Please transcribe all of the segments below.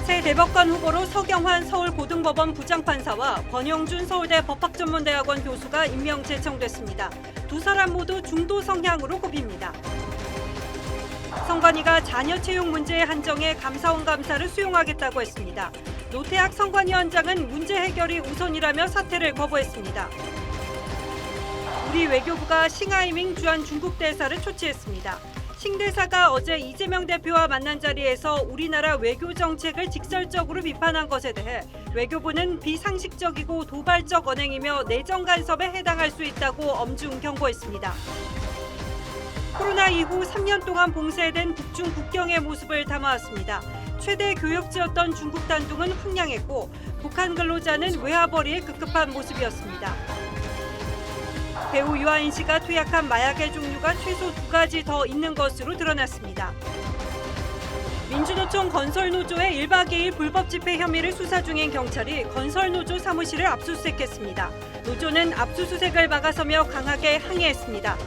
새 대법관 후보로 서경환 서울고등법원 부장판사와 권영준 서울대 법학전문대학원 교수가 임명 제청됐습니다. 두 사람 모두 중도 성향으로 꼽힙니다. 선관위가 자녀 채용 문제의 한정에 감사원 감사를 수용하겠다고 했습니다. 노태학 선관위원장은 문제 해결이 우선이라며 사퇴를 거부했습니다. 우리 외교부가 싱하이밍 주한 중국 대사를 초치했습니다. 싱 대사가 어제 이재명 대표와 만난 자리에서 우리나라 외교 정책을 직설적으로 비판한 것에 대해 외교부는 비상식적이고 도발적 언행이며 내정 간섭에 해당할 수 있다고 엄중 경고했습니다. 코로나 이후 3년 동안 봉쇄된 북중 국경의 모습을 담아왔습니다. 최대 교역지였던 중국 단둥은 황량했고 북한 근로자는 외화벌이에 급급한 모습이었습니다. 배우 유아인 씨가 투약한 마약의 종류가 최소 2가지 더 있는 것으로 드러났습니다. 민주노총 건설노조의 1박 2일 불법 집회 혐의를 수사 중인 경찰이 건설노조 사무실을 압수수색했습니다. 노조는 압수수색을 막아서며 강하게 항의했습니다.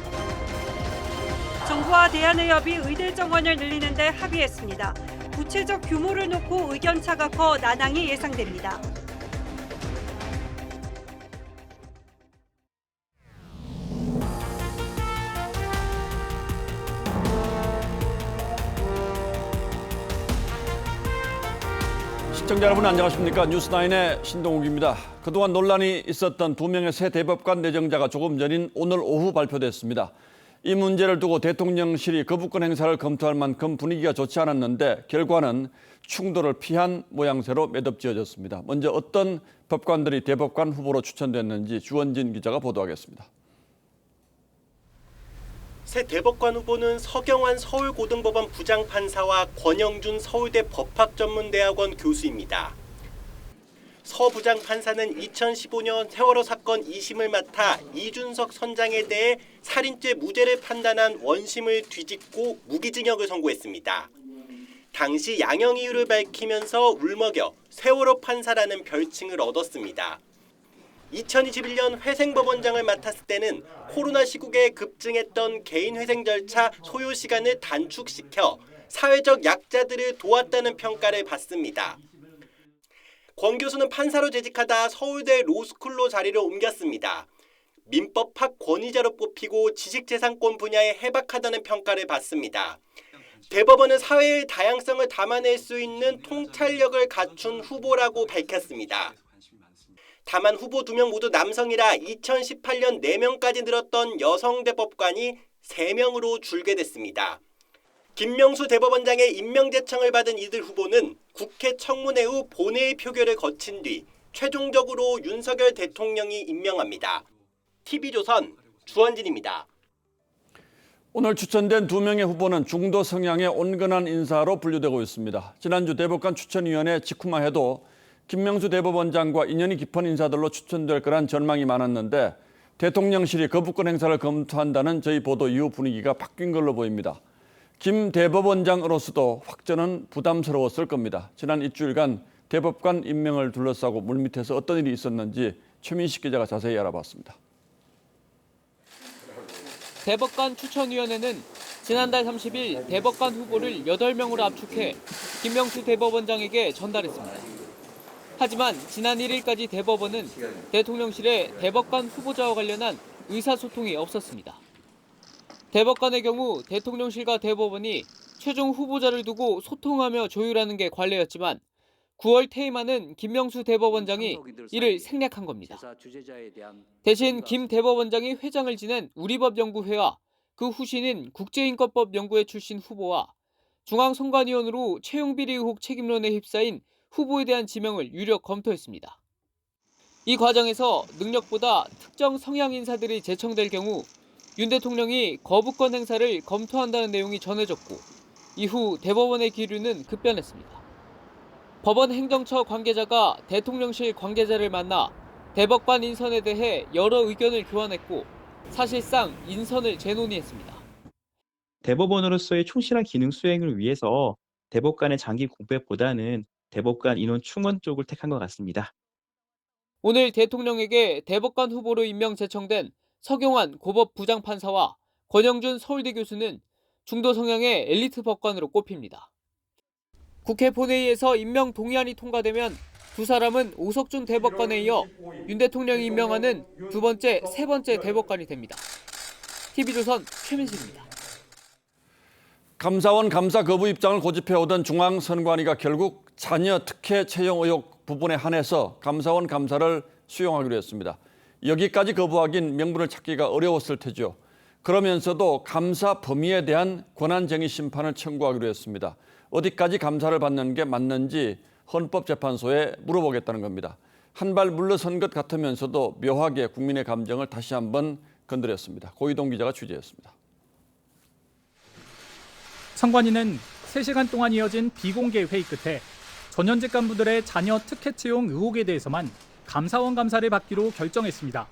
정부와 대한의협이 의대 정원을 늘리는 데 합의했습니다. 구체적 규모를 놓고 의견차가 커 난항이 예상됩니다. 시청자 여러분 안녕하십니까? 뉴스나인의 신동욱입니다. 그동안 논란이 있었던 두 명의 새 대법관 내정자가 조금 전인 오늘 오후 발표됐습니다. 이 문제를 두고 대통령실이 거부권 행사를 검토할 만큼 분위기가 좋지 않았는데 결과는 충돌을 피한 모양새로 매듭지어졌습니다. 먼저 어떤 법관들이 대법관 후보로 추천됐는지 주원진 기자가 보도하겠습니다. 새 대법관 후보는 서경환 서울고등법원 부장판사와 권영준 서울대 법학전문대학원 교수입니다. 서 부장판사는 2015년 세월호 사건 2심을 맡아 이준석 선장에 대해 살인죄 무죄를 판단한 원심을 뒤집고 무기징역을 선고했습니다. 당시 양형 이유를 밝히면서 울먹여 세월호 판사라는 별칭을 얻었습니다. 2021년 회생법원장을 맡았을 때는 코로나 시국에 급증했던 개인 회생 절차 소요 시간을 단축시켜 사회적 약자들을 도왔다는 평가를 받습니다. 권 교수는 판사로 재직하다 서울대 로스쿨로 자리를 옮겼습니다. 민법학 권위자로 뽑히고 지식재산권 분야에 해박하다는 평가를 받습니다. 대법원은 사회의 다양성을 담아낼 수 있는 통찰력을 갖춘 후보라고 밝혔습니다. 다만 후보 2명 모두 남성이라 2018년 4명까지 늘었던 여성 대법관이 3명으로 줄게 됐습니다. 김명수 대법원장의 임명 제청을 받은 이들 후보는 국회 청문회 후 본회의 표결을 거친 뒤 최종적으로 윤석열 대통령이 임명합니다. TV조선 주원진입니다. 오늘 추천된 두 명의 후보는 중도 성향의 온건한 인사로 분류되고 있습니다. 지난주 대법관 추천위원회 직후만 해도 김명수 대법원장과 인연이 깊은 인사들로 추천될 거란 전망이 많았는데 대통령실이 거부권 행사를 검토한다는 저희 보도 이후 분위기가 바뀐 걸로 보입니다. 김 대법원장으로서도 확전은 부담스러웠을 겁니다. 지난 일주일간 대법관 임명을 둘러싸고 물밑에서 어떤 일이 있었는지 최민식 기자가 자세히 알아봤습니다. 대법관 추천위원회는 지난달 30일 대법관 후보를 8명으로 압축해 김명수 대법원장에게 전달했습니다. 하지만 지난 1일까지 대법원은 대통령실에 대법관 후보자와 관련한 의사소통이 없었습니다. 대법관의 경우 대통령실과 대법원이 최종 후보자를 두고 소통하며 조율하는 게 관례였지만 9월 퇴임하는 김명수 대법원장이 이를 생략한 겁니다. 대신 김 대법원장이 회장을 지낸 우리법연구회와 그 후신인 국제인권법연구회 출신 후보와 중앙선관위원으로 채용비리 의혹 책임론에 휩싸인 후보에 대한 지명을 유력 검토했습니다. 이 과정에서 능력보다 특정 성향 인사들이 제청될 경우 윤 대통령이 거부권 행사를 검토한다는 내용이 전해졌고 이후 대법원의 기류는 급변했습니다. 법원 행정처 관계자가 대통령실 관계자를 만나 대법관 인선에 대해 여러 의견을 교환했고 사실상 인선을 재논의했습니다. 대법원으로서의 충실한 기능 수행을 위해서 대법관의 장기 공백보다는 대법관 인원 충원 쪽을 택한 것 같습니다. 오늘 대통령에게 대법관 후보로 임명 제청된 서경환 고법 부장판사와 권영준 서울대 교수는 중도 성향의 엘리트 법관으로 꼽힙니다. 국회 본회의에서 임명 동의안이 통과되면 두 사람은 오석준 대법관에 이어 윤 대통령이 임명하는 두 번째, 세 번째 대법관이 됩니다. TV조선 최민식입니다. 감사원 감사 거부 입장을 고집해오던 중앙선관위가 결국 자녀 특혜 채용 의혹 부분에 한해서 감사원 감사를 수용하기로 했습니다. 여기까지 거부하긴 명분을 찾기가 어려웠을 테죠. 그러면서도 감사 범위에 대한 권한쟁의 심판을 청구하기로 했습니다. 어디까지 감사를 받는 게 맞는지 헌법재판소에 물어보겠다는 겁니다. 한 발 물러선 것 같으면서도 묘하게 국민의 감정을 다시 한번 건드렸습니다. 고이동 기자가 취재했습니다. 선관위는 3시간 동안 이어진 비공개 회의 끝에 전현직 간부들의 자녀 특혜 채용 의혹에 대해서만 감사원 감사를 받기로 결정했습니다.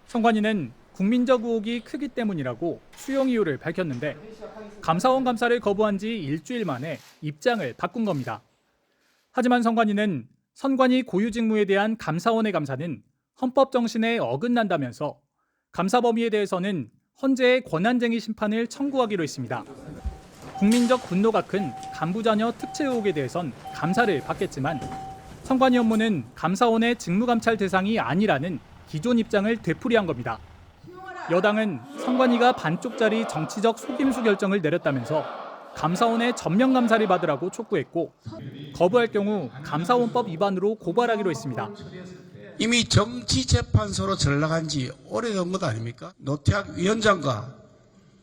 선관위는 국민적 의혹이 크기 때문이라고 수용 이유를 밝혔는데 감사원 감사를 거부한 지 일주일 만에 입장을 바꾼 겁니다. 하지만 선관위는 선관위 고유 직무에 대한 감사원의 감사는 헌법 정신에 어긋난다면서 감사 범위에 대해서는 헌재의 권한쟁의 심판을 청구하기로 했습니다. 국민적 분노가 큰 간부 자녀 특채 의혹에 대해선 감사를 받겠지만 선관위 업무는 감사원의 직무감찰 대상이 아니라는 기존 입장을 되풀이한 겁니다. 여당은 선관위가 반쪽짜리 정치적 속임수 결정을 내렸다면서 감사원의 전면 감사를 받으라고 촉구했고 거부할 경우 감사원법 위반으로 고발하기로 했습니다. 이미 정치재판소로 전락한 지 오래된 것 아닙니까? 노태학 위원장과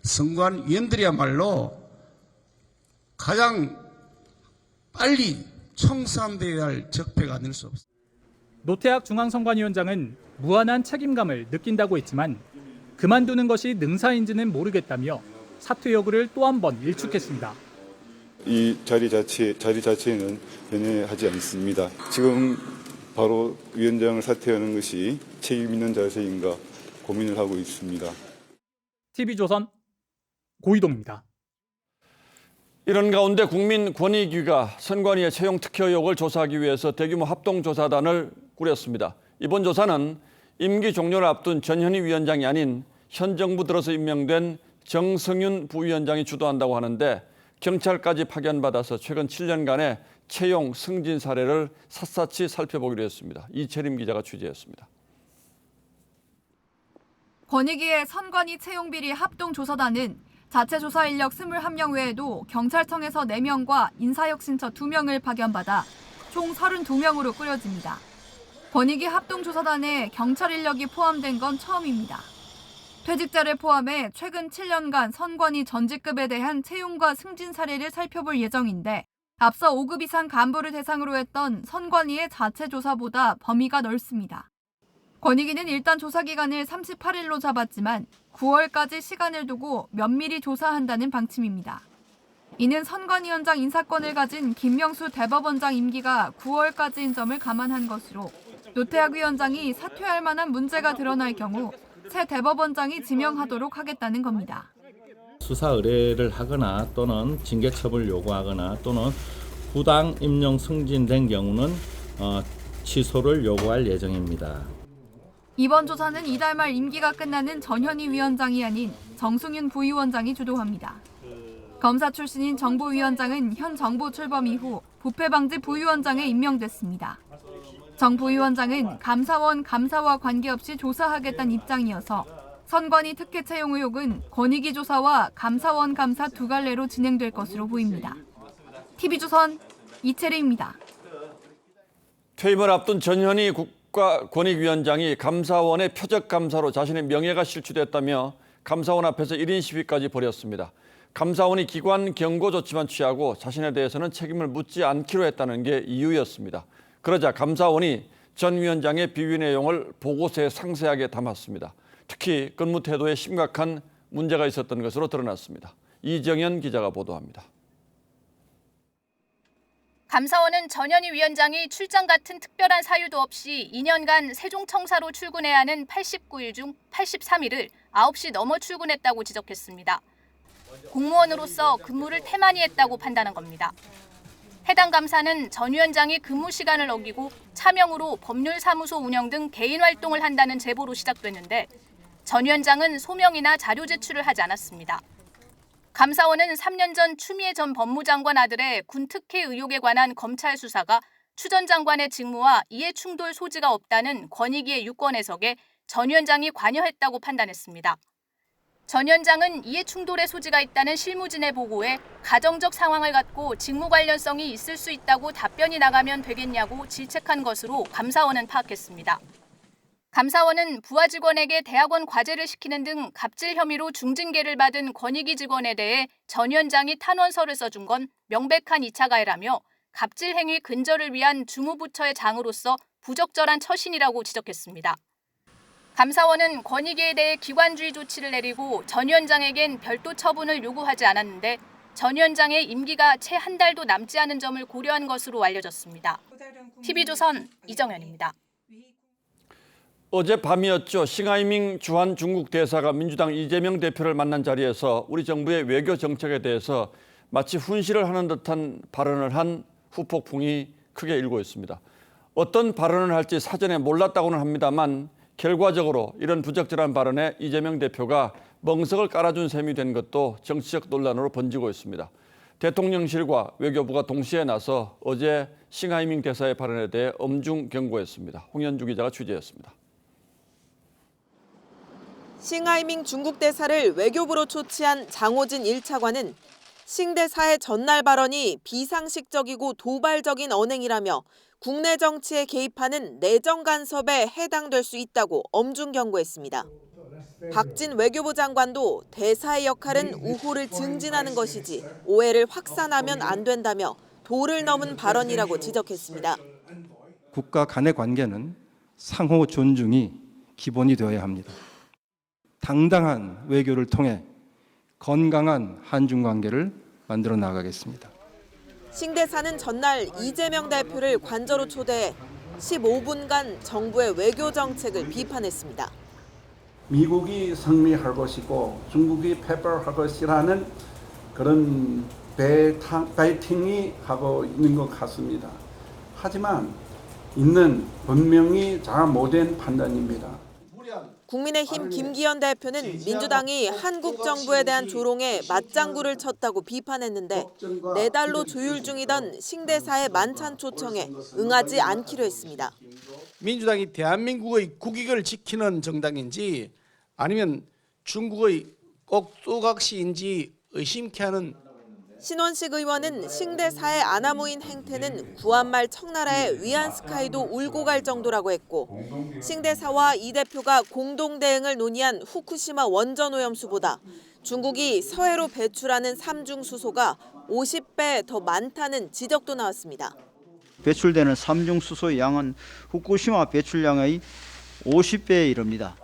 선관위원들이야말로 가장 빨리 청산되어야 할 적폐가 아닐 수 없습니다. 노태학 중앙선관위원장은 무한한 책임감을 느낀다고 했지만 그만두는 것이 능사인지는 모르겠다며 사퇴 여부를 또 한 번 일축했습니다. 이 자리 자체에는 연연하지 않습니다. 지금 바로 위원장을 사퇴하는 것이 책임 있는 자세인가 고민을 하고 있습니다. TV조선 고이동입니다. 이런 가운데 국민권익위가 선관위의 채용 특혜 의혹을 조사하기 위해서 대규모 합동조사단을 꾸렸습니다. 이번 조사는 임기 종료를 앞둔 전현희 위원장이 아닌 현 정부 들어서 임명된 정성윤 부위원장이 주도한다고 하는데 경찰까지 파견받아서 최근 7년간의 채용 승진 사례를 샅샅이 살펴보기로 했습니다. 이채림 기자가 취재했습니다. 권익위의 선관위 채용비리 합동조사단은 자체 조사 인력 21명 외에도 경찰청에서 4명과 인사혁신처 2명을 파견받아 총 32명으로 꾸려집니다. 권익위 합동조사단에 경찰 인력이 포함된 건 처음입니다. 퇴직자를 포함해 최근 7년간 선관위 전직급에 대한 채용과 승진 사례를 살펴볼 예정인데 앞서 5급 이상 간부를 대상으로 했던 선관위의 자체 조사보다 범위가 넓습니다. 권익위는 일단 조사 기간을 38일로 잡았지만 9월까지 시간을 두고 면밀히 조사한다는 방침입니다. 이는 선관위원장 인사권을 가진 김명수 대법원장 임기가 9월까지인 점을 감안한 것으로 노태학 위원장이 사퇴할 만한 문제가 드러날 경우 새 대법원장이 지명하도록 하겠다는 겁니다. 수사 의뢰를 하거나 또는 징계 처분을 요구하거나 또는 부당 임용 승진된 경우는 취소를 요구할 예정입니다. 이번 조사는 이달 말 임기가 끝나는 전현희 위원장이 아닌 정승윤 부위원장이 주도합니다. 검사 출신인 정부위원장은 현 정부 출범 이후 부패방지 부위원장에 임명됐습니다. 정 부위원장은 감사원 감사와 관계없이 조사하겠다는 입장이어서 선관위 특혜 채용 의혹은 권익위 조사와 감사원 감사 두 갈래로 진행될 것으로 보입니다. TV조선 이채리입니다. 퇴임을 앞둔 전현희 국가권익위원장이 감사원의 표적 감사로 자신의 명예가 실추됐다며 감사원 앞에서 1인 시위까지 벌였습니다. 감사원이 기관 경고 조치만 취하고 자신에 대해서는 책임을 묻지 않기로 했다는 게 이유였습니다. 그러자 감사원이 전 위원장의 비위 내용을 보고서에 상세하게 담았습니다. 특히 근무 태도에 심각한 문제가 있었던 것으로 드러났습니다. 이정현 기자가 보도합니다. 감사원은 전현희 위원장이 출장 같은 특별한 사유도 없이 2년간 세종청사로 출근해야 하는 89일 중 83일을 9시 넘어 출근했다고 지적했습니다. 공무원으로서 근무를 태만히 했다고 판단한 겁니다. 해당 감사는 전 위원장이 근무 시간을 어기고 차명으로 법률사무소 운영 등 개인 활동을 한다는 제보로 시작됐는데 전 위원장은 소명이나 자료 제출을 하지 않았습니다. 감사원은 3년 전 추미애 전 법무장관 아들의 군 특혜 의혹에 관한 검찰 수사가 추 전 장관의 직무와 이해 충돌 소지가 없다는 권익위의 유권 해석에 전 위원장이 관여했다고 판단했습니다. 전 위원장은 이해 충돌의 소지가 있다는 실무진의 보고에 가정적 상황을 갖고 직무 관련성이 있을 수 있다고 답변이 나가면 되겠냐고 질책한 것으로 감사원은 파악했습니다. 감사원은 부하 직원에게 대학원 과제를 시키는 등 갑질 혐의로 중징계를 받은 권익위 직원에 대해 전 위원장이 탄원서를 써준 건 명백한 2차 가해라며 갑질 행위 근절을 위한 주무부처의 장으로서 부적절한 처신이라고 지적했습니다. 감사원은 권익위에 대해 기관주의 조치를 내리고 전 위원장에겐 별도 처분을 요구하지 않았는데 전 위원장의 임기가 채 한 달도 남지 않은 점을 고려한 것으로 알려졌습니다. TV조선 이정현입니다. 어제 밤이었죠. 싱하이밍 주한 중국 대사가 민주당 이재명 대표를 만난 자리에서 우리 정부의 외교 정책에 대해서 마치 훈시를 하는 듯한 발언을 한 후폭풍이 크게 일고 있습니다. 어떤 발언을 할지 사전에 몰랐다고는 합니다만 결과적으로 이런 부적절한 발언에 이재명 대표가 멍석을 깔아준 셈이 된 것도 정치적 논란으로 번지고 있습니다. 대통령실과 외교부가 동시에 나서 어제 싱하이밍 대사의 발언에 대해 엄중 경고했습니다. 홍현주 기자가 취재했습니다. 싱하이밍 중국 대사를 외교부로 초치한 장호진 1차관은 싱 대사의 전날 발언이 비상식적이고 도발적인 언행이라며 국내 정치에 개입하는 내정 간섭에 해당될 수 있다고 엄중 경고했습니다. 박진 외교부 장관도 대사의 역할은 우호를 증진하는 것이지 오해를 확산하면 안 된다며 도를 넘은 발언이라고 지적했습니다. 국가 간의 관계는 상호 존중이 기본이 되어야 합니다. 당당한 외교를 통해 건강한 한중 관계를 만들어 나가겠습니다. 싱 대사는 전날 이재명 대표를 관저로 초대해 15분간 정부의 외교 정책을 비판했습니다. 미국이 승리할 것이고 중국이 패배할 것이라는 그런 베이팅이 하고 있는 것 같습니다. 하지만 이는 분명히 잘못된 판단입니다. 국민의힘 김기현 대표는 민주당이 한국 정부에 대한 조롱에 맞장구를 쳤다고 비판했는데 4달로 조율 중이던 싱 대사의 만찬 초청에 응하지 않기로 했습니다. 민주당이 대한민국의 국익을 지키는 정당인지 아니면 중국의 꼭두각시인지 의심케 하는 신원식 의원은 싱 대사의 아나무인 행태는 구한말 청나라의 위안스카이도 울고 갈 정도라고 했고 싱 대사와 이 대표가 공동 대응을 논의한 후쿠시마 원전 오염수보다 중국이 서해로 배출하는 삼중 수소가 50배 더 많다는 지적도 나왔습니다. 배출되는 삼중 수소의 양은 후쿠시마 배출량의 50배에 이릅니다.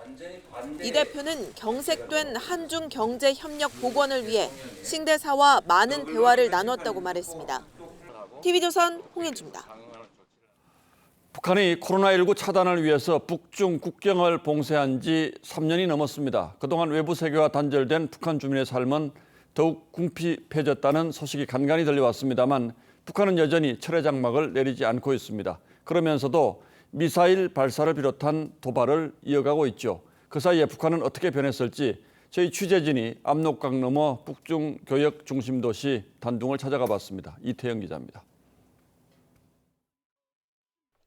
이 대표는 경색된 한중 경제 협력 복원을 위해 싱 대사와 많은 대화를 나눴다고 말했습니다. TV조선 홍현주입니다. 북한이 코로나19 차단을 위해서 북중 국경을 봉쇄한 지 3년이 넘었습니다. 그동안 외부 세계와 단절된 북한 주민의 삶은 더욱 궁핍해졌다는 소식이 간간히 들려왔습니다만 북한은 여전히 철의 장막을 내리지 않고 있습니다. 그러면서도 미사일 발사를 비롯한 도발을 이어가고 있죠. 그 사이에 북한은 어떻게 변했을지 저희 취재진이 압록강 넘어 북중 교역 중심 도시 단둥을 찾아가 봤습니다. 이태영 기자입니다.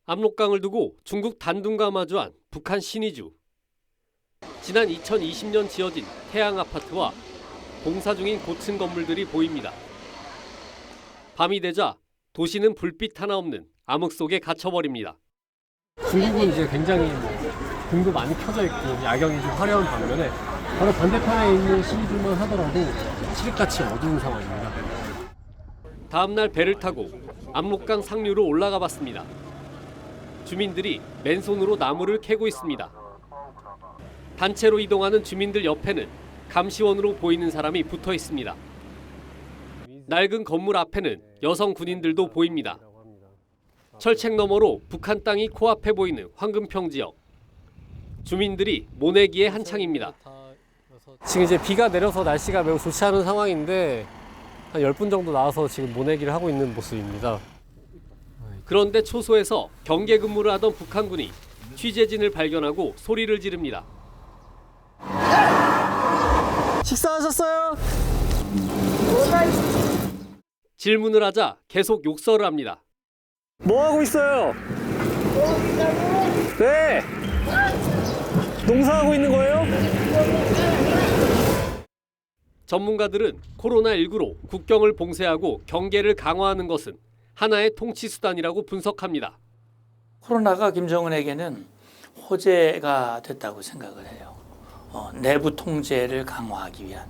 압록강을 두고 중국 단둥과 마주한 북한 신의주. 지난 2020년 지어진 태양 아파트와 공사 중인 고층 건물들이 보입니다. 밤이 되자 도시는 불빛 하나 없는 암흑 속에 갇혀버립니다. 중국은 이제 굉장히 등도 많이 켜져 있고 야경이 좀 화려한 반면에 바로 반대편에 있는 시위들만 하더라도 칠흑같이 어두운 상황입니다. 다음 날 배를 타고 압록강 상류로 올라가 봤습니다. 주민들이 맨손으로 나무를 캐고 있습니다. 단체로 이동하는 주민들 옆에는 감시원으로 보이는 사람이 붙어 있습니다. 낡은 건물 앞에는 여성 군인들도 보입니다. 철책 너머로 북한 땅이 코앞에 보이는 황금평 지역. 주민들이 모내기에 한창입니다. 지금 이제 비가 내려서 날씨가 매우 좋지 않은 상황인데 한 10분 정도 나와서 지금 모내기를 하고 있는 모습입니다. 그런데 초소에서 경계 근무를 하던 북한군이 취재진을 발견하고 소리를 지릅니다. 식사하셨어요? 질문을 하자 계속 욕설을 합니다. 뭐 하고 있어요? 네. 농사하고 있는 거예요? 전문가들은 코로나19로 국경을 봉쇄하고 경계를 강화하는 것은 하나의 통치 수단이라고 분석합니다. 코로나가 김정은에게는 호재가 됐다고 생각을 해요. 내부 통제를 강화하기 위한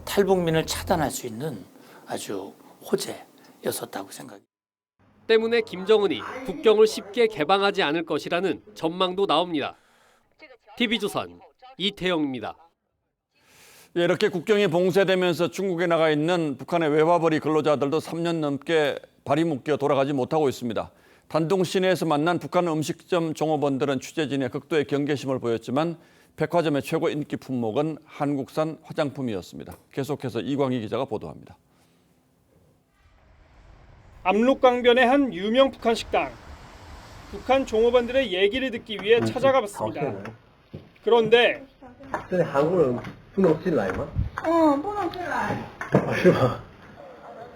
탈북민을 차단할 수 있는 아주 호재였었다고 생각합니다. 때문에 김정은이 국경을 쉽게 개방하지 않을 것이라는 전망도 나옵니다. TV조선 이태영입니다. 이렇게 국경이 봉쇄되면서 중국에 나가 있는 북한의 외화벌이 근로자들도 3년 넘게 발이 묶여 돌아가지 못하고 있습니다. 단둥 시내에서 만난 북한 음식점 종업원들은 취재진의 극도의 경계심을 보였지만 백화점의 최고 인기 품목은 한국산 화장품이었습니다. 계속해서 이광희 기자가 보도합니다. 압록강변의 한 유명 북한 식당. 북한 종업원들의 얘기를 듣기 위해 찾아가 봤습니다. 그런데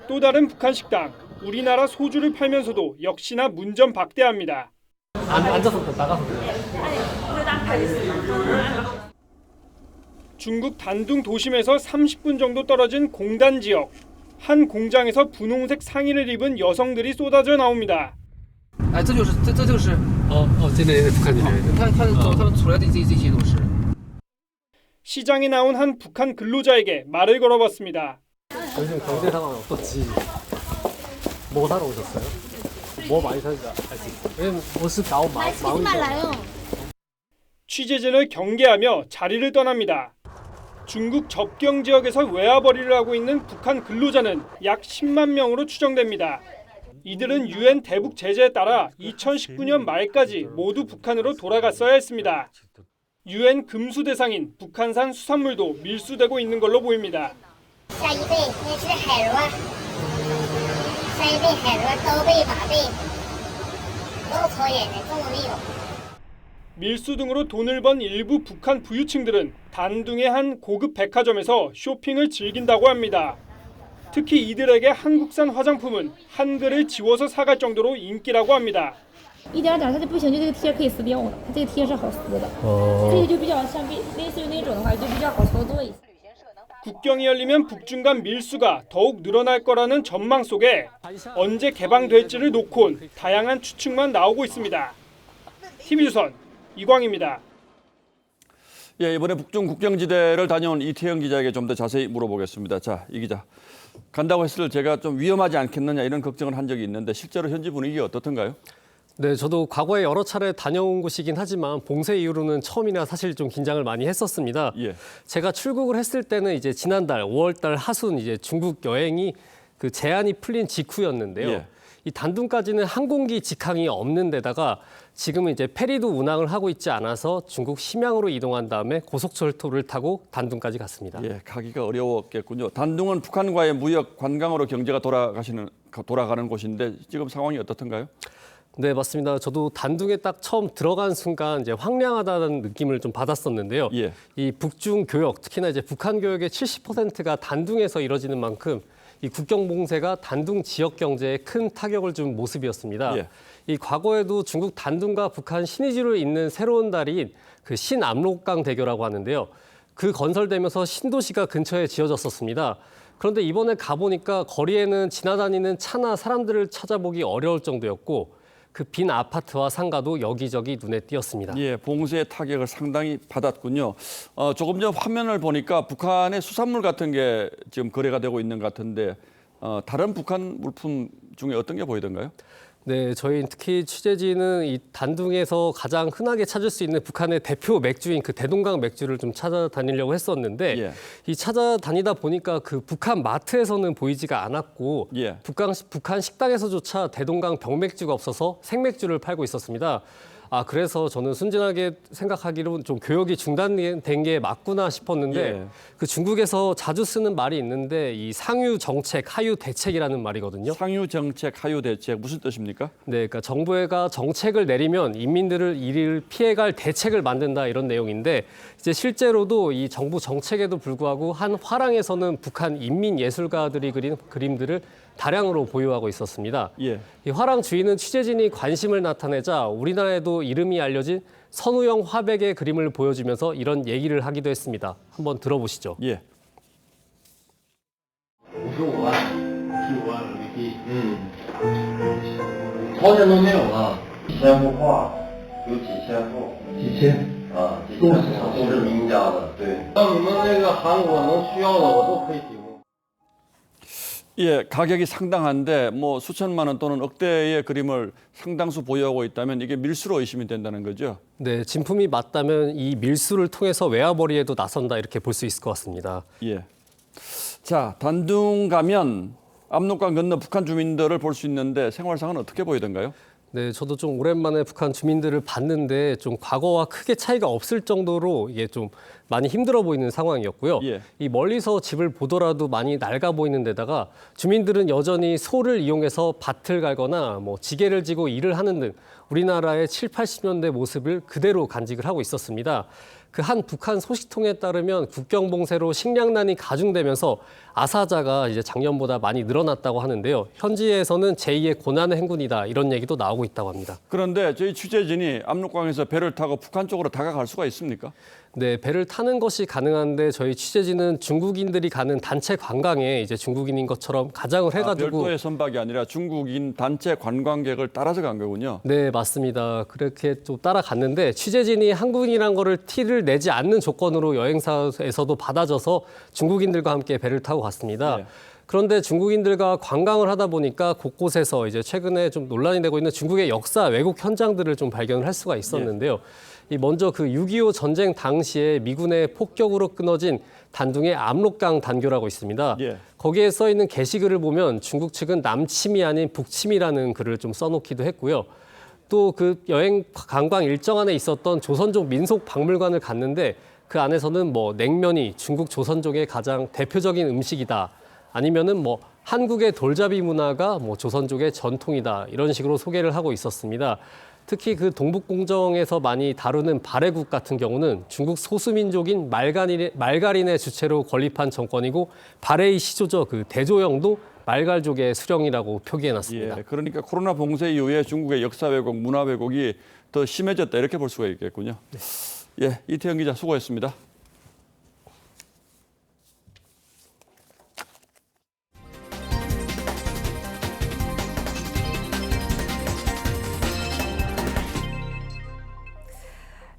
또 다른 북한 식당. 우리나라 소주를 팔면서도 역시나 문전박대합니다. 앉아서 나가서 중국 단둥 도심에서 30분 정도 떨어진 공단 지역. 한 공장에서 분홍색 상의를 입은 여성들이 쏟아져 나옵니다. 这就是这类북한人，他们出来的这些都是。 시장에 나온 한 북한 근로자에게 말을 걸어봤습니다. 요즘 경제 상황은 어떻지? 뭐 사러 오셨어요? 뭐 많이 사는지 알 수 있어요? 왜냐면 모습 마음이 말라요. 취재진을 경계하며 자리를 떠납니다. 중국 접경 지역에서 외화벌이를 하고 있는 북한 근로자는 약 10만 명으로 추정됩니다. 이들은 유엔 대북 제재에 따라 2019년 말까지 모두 북한으로 돌아갔어야 했습니다. 유엔 금수 대상인 북한산 수산물도 밀수되고 있는 걸로 보입니다. 밀수 등으로 돈을 번 일부 북한 부유층들은 단둥의 한 고급 백화점에서 쇼핑을 즐긴다고 합니다. 특히 이들에게 한국산 화장품은 한글을 지워서 사갈 정도로 인기라고 합니다. 一点点它就不行，就这个贴可以撕掉了，它这个贴是好撕的，这个就比较像类似于那种的话，就比较好操作一些。 국경이 열리면 북중 간 밀수가 더욱 늘어날 거라는 전망 속에 언제 개방될지를 놓곤 다양한 추측만 나오고 있습니다. TV조선 이광입니다. 예, 이번에 북중 국경지대를 다녀온 이태영 기자에게 좀 더 자세히 물어보겠습니다. 자, 이 기자. 간다고 했을 때 제가 좀 위험하지 않겠느냐 이런 걱정을 한 적이 있는데 실제로 현지 분위기가 어떻던가요? 네, 저도 과거에 여러 차례 다녀온 곳이긴 하지만 봉쇄 이후로는 처음이라 사실 좀 긴장을 많이 했었습니다. 예. 제가 출국을 했을 때는 이제 지난달 5월달 하순 이제 중국 여행이 그 제한이 풀린 직후였는데요. 예. 이 단둥까지는 항공기 직항이 없는 데다가 지금은 이제 페리도 운항을 하고 있지 않아서 중국 심양으로 이동한 다음에 고속철도를 타고 단둥까지 갔습니다. 예, 가기가 어려웠겠군요. 단둥은 북한과의 무역 관광으로 경제가 돌아가는 곳인데 지금 상황이 어떻던가요? 네, 맞습니다. 저도 단둥에 딱 처음 들어간 순간 이제 황량하다는 느낌을 좀 받았었는데요. 예. 이 북중 교역, 특히나 이제 북한 교역의 70%가 단둥에서 이뤄지는 만큼 이 국경 봉쇄가 단둥 지역 경제에 큰 타격을 준 모습이었습니다. 예. 이 과거에도 중국 단둥과 북한 신의주를 잇는 새로운 다리인 그 신압록강 대교라고 하는데요. 그 건설되면서 신도시가 근처에 지어졌었습니다. 그런데 이번에 가보니까 거리에는 지나다니는 차나 사람들을 찾아보기 어려울 정도였고 그 빈 아파트와 상가도 여기저기 눈에 띄었습니다. 예, 봉쇄의 타격을 상당히 받았군요. 조금 전 화면을 보니까 북한의 수산물 같은 게 지금 거래가 되고 있는 것 같은데 다른 북한 물품 중에 어떤 게 보이던가요? 네, 저희 특히 취재진은 이 단둥에서 가장 흔하게 찾을 수 있는 북한의 대표 맥주인 그 대동강 맥주를 좀 찾아다니려고 했었는데 예. 이 찾아다니다 보니까 그 북한 마트에서는 보이지가 않았고 예. 북한 식당에서조차 대동강 병맥주가 없어서 생맥주를 팔고 있었습니다. 그래서 저는 순진하게 생각하기로 좀 교역이 중단된 게 맞구나 싶었는데 예. 그 중국에서 자주 쓰는 말이 있는데 이 상유 정책, 하유 대책이라는 말이거든요. 상유 정책, 하유 대책 무슨 뜻입니까? 네, 그러니까 정부가 정책을 내리면 인민들을 이를 피해갈 대책을 만든다 이런 내용인데 이제 실제로도 이 정부 정책에도 불구하고 한 화랑에서는 북한 인민 예술가들이 그린 그림들을 다량으로 보유하고 있었습니다. 예. 이 화랑 주인은 취재진이 관심을 나타내자 우리나라에도 이름이 알려진 선우영 화백의 그림을 보여주면서 이런 얘기를 하기도 했습니다. 한번 들어보시죠. 예. 55万、15万人民币。朝鲜都没有了，1000幅画，有几千幅。几千？几千幅都是名家的。对，像你们那个韩国能需要的，我都可以提供。 예, 가격이 상당한데 뭐 수천만 원 또는 억대의 그림을 상당수 보유하고 있다면 이게 밀수로 의심이 된다는 거죠? 네, 진품이 맞다면 이 밀수를 통해서 외화벌이에도 나선다 이렇게 볼 수 있을 것 같습니다. 예. 자, 단둥 가면 압록강 건너 북한 주민들을 볼 수 있는데 생활상은 어떻게 보이던가요? 네, 저도 좀 오랜만에 북한 주민들을 봤는데 좀 과거와 크게 차이가 없을 정도로 이게 좀 많이 힘들어 보이는 상황이었고요. 예. 이 멀리서 집을 보더라도 많이 낡아 보이는 데다가 주민들은 여전히 소를 이용해서 밭을 갈거나 뭐 지게를 지고 일을 하는 등 우리나라의 7, 80년대 모습을 그대로 간직을 하고 있었습니다. 그 한 북한 소식통에 따르면 국경 봉쇄로 식량난이 가중되면서 아사자가 이제 작년보다 많이 늘어났다고 하는데요. 현지에서는 제2의 고난의 행군이다 이런 얘기도 나오고 있다고 합니다. 그런데 저희 취재진이 압록강에서 배를 타고 북한 쪽으로 다가갈 수가 있습니까? 네, 배를 타는 것이 가능한데 저희 취재진은 중국인들이 가는 단체 관광에 이제 중국인인 것처럼 가장을 해가지고 별도의 선박이 아니라 중국인 단체 관광객을 따라서 간 거군요. 네, 맞습니다. 그렇게 좀 따라갔는데 취재진이 한국인이란 거를 티를 내지 않는 조건으로 여행사에서도 받아줘서 중국인들과 함께 배를 타고 갔습니다. 네. 그런데 중국인들과 관광을 하다 보니까 곳곳에서 이제 최근에 좀 논란이 되고 있는 중국의 역사 왜곡 현장들을 좀 발견을 할 수가 있었는데요. 이 먼저 그 6.25 전쟁 당시에 미군의 폭격으로 끊어진 단둥의 압록강 단교라고 있습니다. 예. 거기에 써 있는 게시글을 보면 중국 측은 남침이 아닌 북침이라는 글을 좀 써놓기도 했고요. 또 그 여행 관광 일정 안에 있었던 조선족 민속 박물관을 갔는데 그 안에서는 뭐 냉면이 중국 조선족의 가장 대표적인 음식이다. 아니면은 뭐 한국의 돌잡이 문화가 뭐 조선족의 전통이다. 이런 식으로 소개를 하고 있었습니다. 특히 그 동북공정에서 많이 다루는 발해국 같은 경우는 중국 소수민족인 말갈인의 주체로 건립한 정권이고 발해의 시조죠. 그 대조영도 말갈족의 수령이라고 표기해놨습니다. 예, 그러니까 코로나 봉쇄 이후에 중국의 역사 왜곡, 문화 왜곡이 더 심해졌다 이렇게 볼 수가 있겠군요. 네. 예, 이태영 기자 수고했습니다.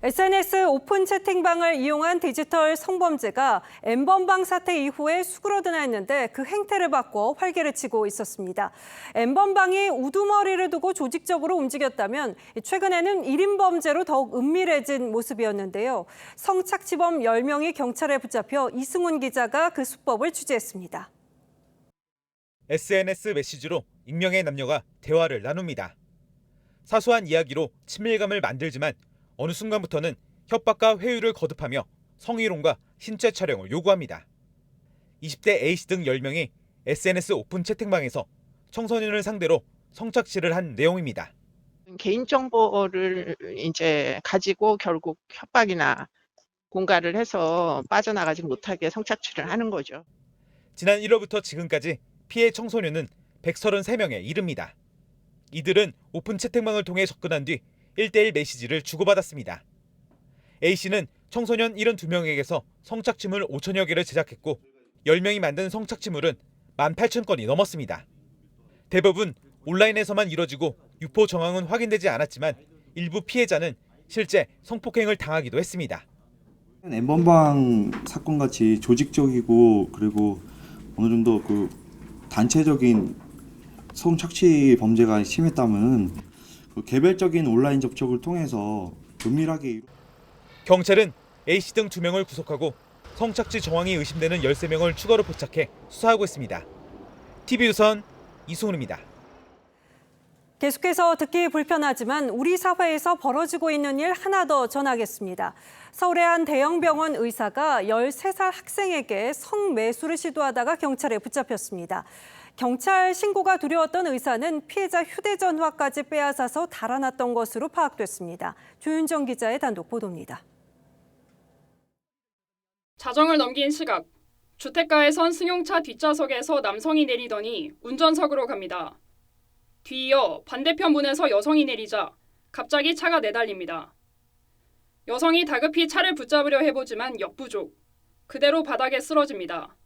SNS 오픈 채팅방을 이용한 디지털 성범죄가 N번방 사태 이후에 수그러드나 했는데 그 행태를 바꿔 활개를 치고 있었습니다. N번방이 우두머리를 두고 조직적으로 움직였다면 최근에는 1인 범죄로 더욱 은밀해진 모습이었는데요. 성착취범 10명이 경찰에 붙잡혀 이승훈 기자가 그 수법을 취재했습니다. SNS 메시지로 익명의 남녀가 대화를 나눕니다. 사소한 이야기로 친밀감을 만들지만 어느 순간부터는 협박과 회유를 거듭하며 성희롱과 신체 촬영을 요구합니다. 20대 A씨 등 10명이 SNS 오픈 채팅방에서 청소년을 상대로 성착취를 한 내용입니다. 개인정보를 이제 가지고 결국 협박이나 공갈을 해서 빠져나가지 못하게 성착취를 하는 거죠. 지난 1월부터 지금까지 피해 청소년은 133명에 이릅니다. 이들은 오픈 채팅방을 통해 접근한 뒤 1대1 메시지를 주고받았습니다. A씨는 청소년 72명에게서 성착취물 5천여 개를 제작했고 10명이 만든 성착취물은 18,000건이 넘었습니다. 대부분 온라인에서만 이뤄지고 유포 정황은 확인되지 않았지만 일부 피해자는 실제 성폭행을 당하기도 했습니다. N번방 사건같이 조직적이고 그리고 어느 정도 그 단체적인 성착취 범죄가 심했다면 개별적인 온라인 접촉을 통해서 은밀하게 경찰은 A씨 등 2명을 구속하고 성착취 정황이 의심되는 13명을 추가로 포착해 수사하고 있습니다. TV조선 이승훈입니다. 계속해서 듣기 불편하지만 우리 사회에서 벌어지고 있는 일 하나 더 전하겠습니다. 서울의 한 대형병원 의사가 13살 학생에게 성매수를 시도하다가 경찰에 붙잡혔습니다. 경찰 신고가 두려웠던 의사는 피해자 휴대전화까지 빼앗아서 달아났던 것으로 파악됐습니다. 조윤정 기자의 단독 보도입니다. 자정을 넘긴 시각, 주택가에선 승용차 뒷좌석에서 남성이 내리더니 운전석으로 갑니다. 뒤이어 반대편 문에서 여성이 내리자 갑자기 차가 내달립니다. 여성이 다급히 차를 붙잡으려 해보지만 역부족, 그대로 바닥에 쓰러집니다.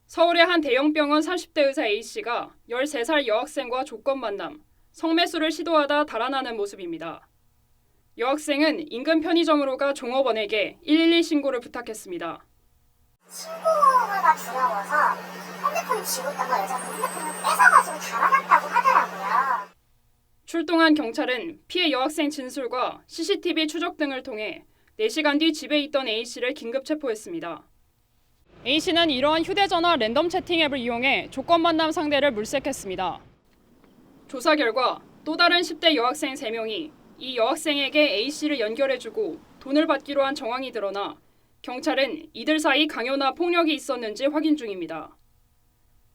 서울의 한 대형병원 30대 의사 A씨가 13살 여학생과 조건 만남, 성매수를 시도하다 달아나는 모습입니다. 여학생은 인근 편의점으로 가 종업원에게 112 신고를 부탁했습니다. 신고가 두려워서 핸드폰을 쥐고 있다가 여자분 핸드폰을 뺏어가지고 달아났다고 하더라고요. 출동한 경찰은 피해 여학생 진술과 CCTV 추적 등을 통해 4시간 뒤 집에 있던 A씨를 긴급 체포했습니다. A씨는 이러한 휴대전화 랜덤 채팅 앱을 이용해 조건 만남 상대를 물색했습니다. 조사 결과 또 다른 10대 여학생 3명이 이 여학생에게 A씨를 연결해주고 돈을 받기로 한 정황이 드러나 경찰은 이들 사이 강요나 폭력이 있었는지 확인 중입니다.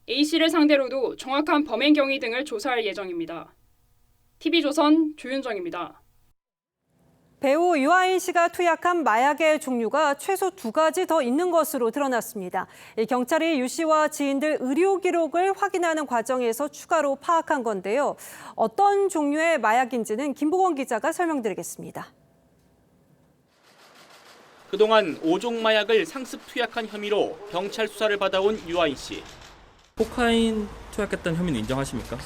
A씨를 상대로도 정확한 범행 경위 등을 조사할 예정입니다. TV조선 조윤정입니다. 배우 유아인 씨가 투약한 마약의 종류가 최소 2가지 더 있는 것으로 드러났습니다. 경찰이 유 씨와 지인들 의료 기록을 확인하는 과정에서 추가로 파악한 건데요. 어떤 종류의 마약인지는 김보건 기자가 설명드리겠습니다. 그동안 5종 마약을 상습 투약한 혐의로 경찰 수사를 받아온 유아인 씨. 코카인 투약했던 혐의는 인정하십니까?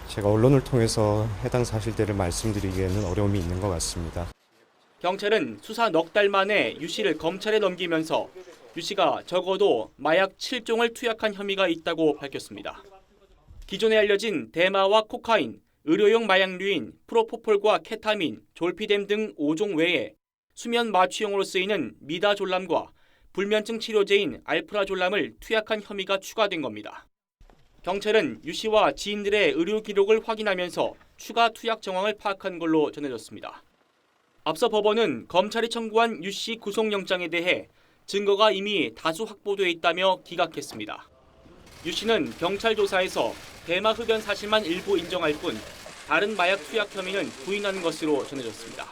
제가 언론을 통해서 해당 사실들을 말씀드리기에는 어려움이 있는 것 같습니다. 경찰은 수사 넉 달 만에 유 씨를 검찰에 넘기면서 유 씨가 적어도 마약 7종을 투약한 혐의가 있다고 밝혔습니다. 기존에 알려진 대마와 코카인, 의료용 마약류인 프로포폴과 케타민, 졸피뎀 등 5종 외에 수면 마취용으로 쓰이는 미다졸람과 불면증 치료제인 알프라졸람을 투약한 혐의가 추가된 겁니다. 경찰은 유 씨와 지인들의 의료 기록을 확인하면서 추가 투약 정황을 파악한 걸로 전해졌습니다. 앞서 법원은 검찰이 청구한 유 씨 구속영장에 대해 증거가 이미 다수 확보돼 있다며 기각했습니다. 유 씨는 경찰 조사에서 대마 흡연 사실만 일부 인정할 뿐 다른 마약 투약 혐의는 부인한 것으로 전해졌습니다.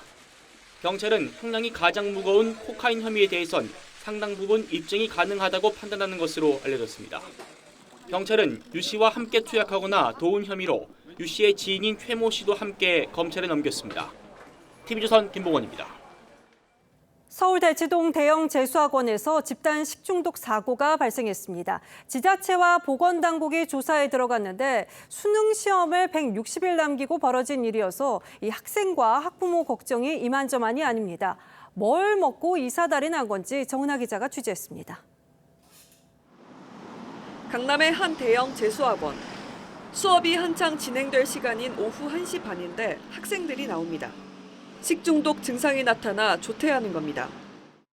경찰은 형량이 가장 무거운 코카인 혐의에 대해선 상당 부분 입증이 가능하다고 판단하는 것으로 알려졌습니다. 경찰은 유 씨와 함께 투약하거나 도운 혐의로 유 씨의 지인인 최모 씨도 함께 검찰에 넘겼습니다. TV조선 김보건입니다. 서울 대치동 대형 재수학원에서 집단 식중독 사고가 발생했습니다. 지자체와 보건당국이 조사에 들어갔는데 수능 시험을 160일 남기고 벌어진 일이어서 이 학생과 학부모 걱정이 이만저만이 아닙니다. 뭘 먹고 이 사달이 난 건지 정은하 기자가 취재했습니다. 강남의 한 대형 재수학원. 수업이 한창 진행될 시간인 오후 1시 반인데 학생들이 나옵니다. 식중독 증상이 나타나 조퇴하는 겁니다.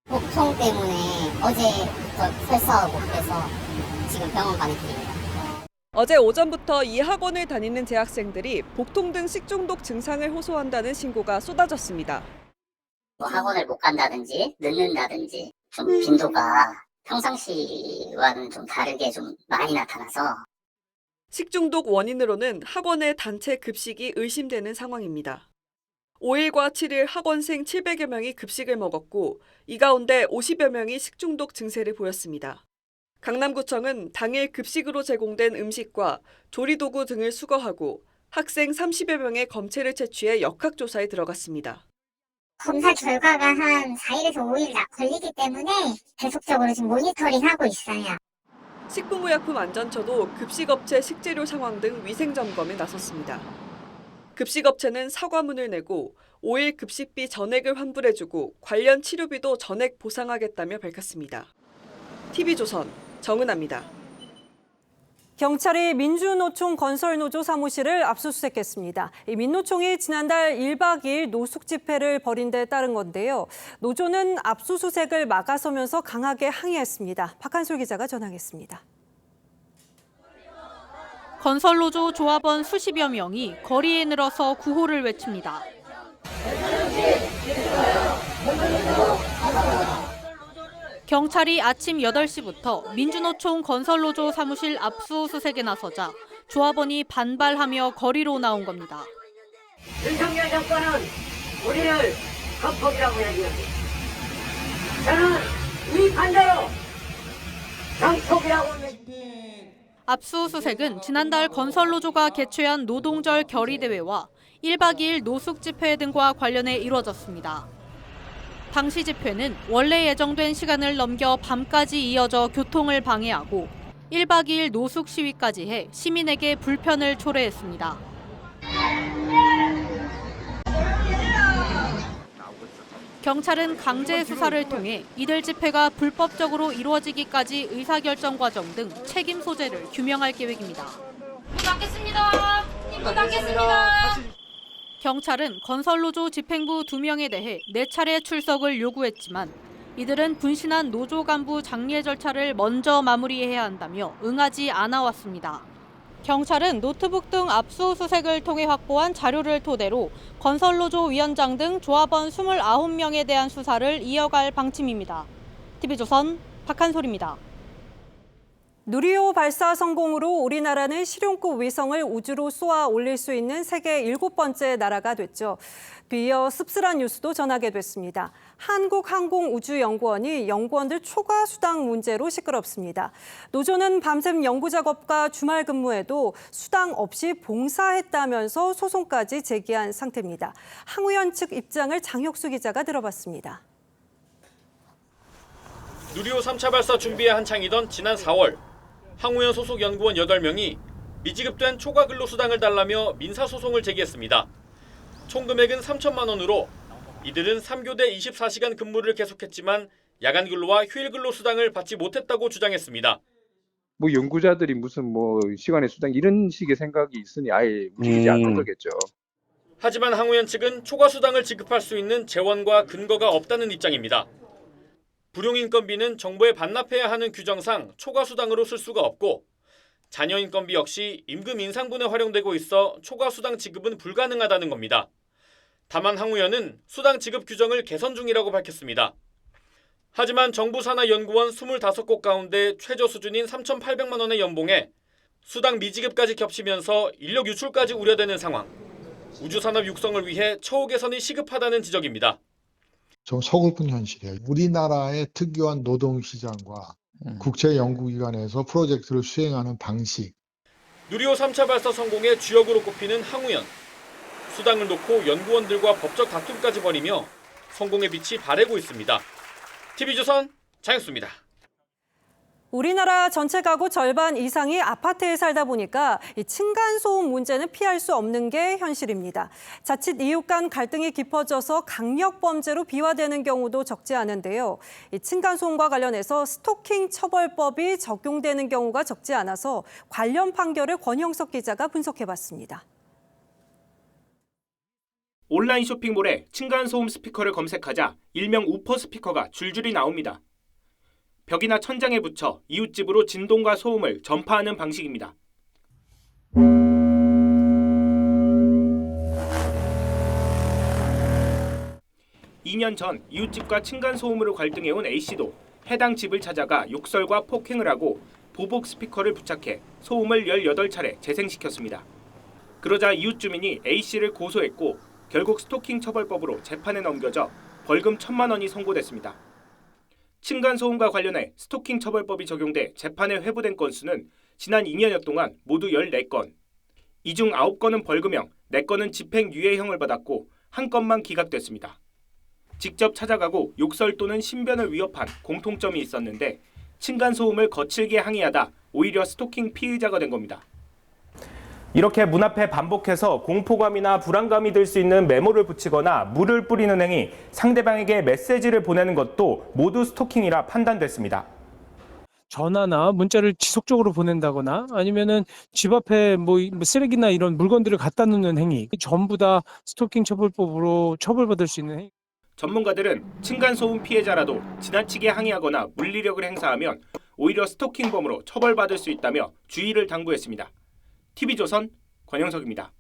복통 때문에 어제부터 설사하고 그래서 지금 병원 가는 길입니다. 어제 오전부터 이 학원을 다니는 재학생들이 복통 등 식중독 증상을 호소한다는 신고가 쏟아졌습니다. 학원을 못 간다든지 늦는다든지 좀 빈도가 평상시와는 좀 다르게 좀 많이 나타나서 식중독 원인으로는 학원의 단체 급식이 의심되는 상황입니다. 5일과 7일 학원생 700여 명이 급식을 먹었고 이 가운데 50여 명이 식중독 증세를 보였습니다. 강남구청은 당일 급식으로 제공된 음식과 조리도구 등을 수거하고 학생 30여 명의 검체를 채취해 역학조사에 들어갔습니다. 검사 결과가 한 4일에서 5일 걸리기 때문에 계속적으로 지금 모니터링하고 있어요. 식품의약품안전처도 급식업체 식재료 상황 등 위생점검에 나섰습니다. 급식업체는 사과문을 내고 5일 급식비 전액을 환불해주고 관련 치료비도 전액 보상하겠다며 밝혔습니다. TV조선 정은하입니다. 경찰이 민주노총 건설노조 사무실을 압수수색했습니다. 이 민노총이 지난달 1박 2일 노숙 집회를 벌인 데 따른 건데요. 노조는 압수수색을 막아서면서 강하게 항의했습니다. 박한솔 기자가 전하겠습니다. 건설노조 조합원 수십여 명이 거리에 늘어서 구호를 외칩니다. 경찰이 아침 8시부터 민주노총 건설노조 사무실 압수수색에 나서자 조합원이 반발하며 거리로 나온 겁니다. 윤석열 정권은 우리를 합법이라고 얘기합니다. 저는 이 반대로 정폭이라고 압수수색은 지난달 건설노조가 개최한 노동절 결의대회와 1박 2일 노숙집회 등과 관련해 이루어졌습니다. 당시 집회는 원래 예정된 시간을 넘겨 밤까지 이어져 교통을 방해하고 1박 2일 노숙 시위까지 해 시민에게 불편을 초래했습니다. 경찰은 강제 수사를 통해 이들 집회가 불법적으로 이루어지기까지 의사결정 과정 등 책임 소재를 규명할 계획입니다. 문 닫겠습니다. 문 닫겠습니다. 경찰은 건설노조 집행부 2명에 대해 4차례 출석을 요구했지만 이들은 분신한 노조 간부 장례 절차를 먼저 마무리해야 한다며 응하지 않아 왔습니다. 경찰은 노트북 등 압수수색을 통해 확보한 자료를 토대로 건설노조 위원장 등 조합원 29명에 대한 수사를 이어갈 방침입니다. TV조선 박한솔입니다. 누리호 발사 성공으로 우리나라는 실용급 위성을 우주로 쏘아 올릴 수 있는 세계 7번째 나라가 됐죠. 뒤이어 씁쓸한 뉴스도 전하게 됐습니다. 한국항공우주연구원이 연구원들 초과 수당 문제로 시끄럽습니다. 노조는 밤샘 연구 작업과 주말 근무에도 수당 없이 봉사했다면서 소송까지 제기한 상태입니다. 항우연 측 입장을 장혁수 기자가 들어봤습니다. 누리호 3차 발사 준비에 한창이던 지난 4월 항우연 소속 연구원 8명이 미지급된 초과 근로수당을 달라며 민사소송을 제기했습니다. 총 금액은 3천만 원으로 이들은 3교대 24시간 근무를 계속했지만 야간 근로와 휴일 근로 수당을 받지 못했다고 주장했습니다. 뭐 연구자들이 무슨 시간의 수당 이런 식의 생각이 있으니 아예 움직이지 않는 거겠죠. 하지만 항우연 측은 초과 수당을 지급할 수 있는 재원과 근거가 없다는 입장입니다. 불용인건비는 정부에 반납해야 하는 규정상 초과 수당으로 쓸 수가 없고 자녀인건비 역시 임금 인상분에 활용되고 있어 초과 수당 지급은 불가능하다는 겁니다. 다만 항우연은 수당 지급 규정을 개선 중이라고 밝혔습니다. 하지만 정부 산하 연구원 25곳 가운데 최저 수준인 3,800만 원의 연봉에 수당 미지급까지 겹치면서 인력 유출까지 우려되는 상황. 우주산업 육성을 위해 처우 개선이 시급하다는 지적입니다. 좀 서글픈 현실이에요. 우리나라의 특유한 노동시장과 국제연구기관에서 프로젝트를 수행하는 방식. 누리호 3차 발사 성공의 주역으로 꼽히는 항우연. 수당을 놓고 연구원들과 법적 다툼까지 벌이며 성공의 빛이 바래고 있습니다. TV조선 장혁수입니다. 우리나라 전체 가구 절반 이상이 아파트에 살다 보니까 이 층간소음 문제는 피할 수 없는 게 현실입니다. 자칫 이웃 간 갈등이 깊어져서 강력범죄로 비화되는 경우도 적지 않은데요. 이 층간소음과 관련해서 스토킹 처벌법이 적용되는 경우가 적지 않아서 관련 판결을 권형석 기자가 분석해봤습니다. 온라인 쇼핑몰에 층간소음 스피커를 검색하자 일명 우퍼 스피커가 줄줄이 나옵니다. 벽이나 천장에 붙여 이웃집으로 진동과 소음을 전파하는 방식입니다. 2년 전 이웃집과 층간소음으로 갈등해온 A씨도 해당 집을 찾아가 욕설과 폭행을 하고 보복 스피커를 부착해 소음을 18차례 재생시켰습니다. 그러자 이웃 주민이 A씨를 고소했고 결국 스토킹 처벌법으로 재판에 넘겨져 벌금 1,000만 원이 선고됐습니다. 층간소음과 관련해 스토킹 처벌법이 적용돼 재판에 회부된 건수는 지난 2년여 동안 모두 14건. 이 중 9건은 벌금형, 4건은 집행유예형을 받았고 1건만 기각됐습니다. 직접 찾아가고 욕설 또는 신변을 위협한 공통점이 있었는데 층간소음을 거칠게 항의하다 오히려 스토킹 피의자가 된 겁니다. 이렇게 문 앞에 반복해서 공포감이나 불안감이 들 수 있는 메모를 붙이거나 물을 뿌리는 행위, 상대방에게 메시지를 보내는 것도 모두 스토킹이라 판단됐습니다. 전화나 문자를 지속적으로 보낸다거나 아니면은 집 앞에 쓰레기나 이런 물건들을 갖다 놓는 행위, 전부 다 스토킹 처벌법으로 처벌받을 수 있는 행위. 전문가들은 층간소음 피해자라도 지나치게 항의하거나 물리력을 행사하면 오히려 스토킹범으로 처벌받을 수 있다며 주의를 당부했습니다. TV조선 권영석입니다.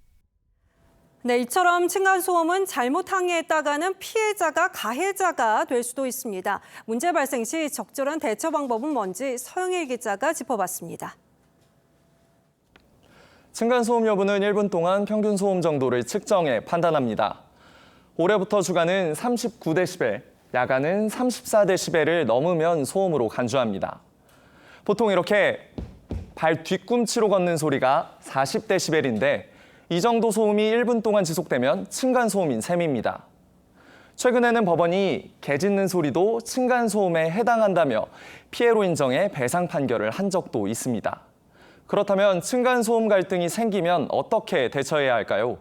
네, 이처럼 층간소음은 잘못 항의했다가는 피해자가 가해자가 될 수도 있습니다. 문제 발생 시 적절한 대처 방법은 뭔지 서영일 기자가 짚어봤습니다. 층간소음 여부는 1분 동안 평균 소음 정도를 측정해 판단합니다. 올해부터 주간은 39데시벨, 야간은 34데시벨을 넘으면 소음으로 간주합니다. 보통 이렇게 발 뒤꿈치로 걷는 소리가 40데시벨인데 이 정도 소음이 1분 동안 지속되면 층간소음인 셈입니다. 최근에는 법원이 개 짖는 소리도 층간소음에 해당한다며 피해로 인정해 배상 판결을 한 적도 있습니다. 그렇다면 층간소음 갈등이 생기면 어떻게 대처해야 할까요?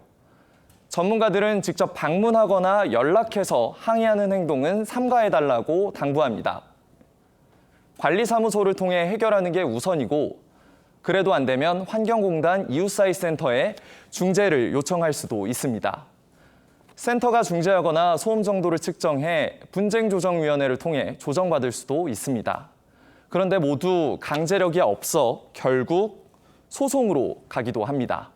전문가들은 직접 방문하거나 연락해서 항의하는 행동은 삼가해달라고 당부합니다. 관리사무소를 통해 해결하는 게 우선이고 그래도 안 되면 환경공단 이웃사회센터에 중재를 요청할 수도 있습니다. 센터가 중재하거나 소음 정도를 측정해 분쟁조정위원회를 통해 조정받을 수도 있습니다. 그런데 모두 강제력이 없어 결국 소송으로 가기도 합니다.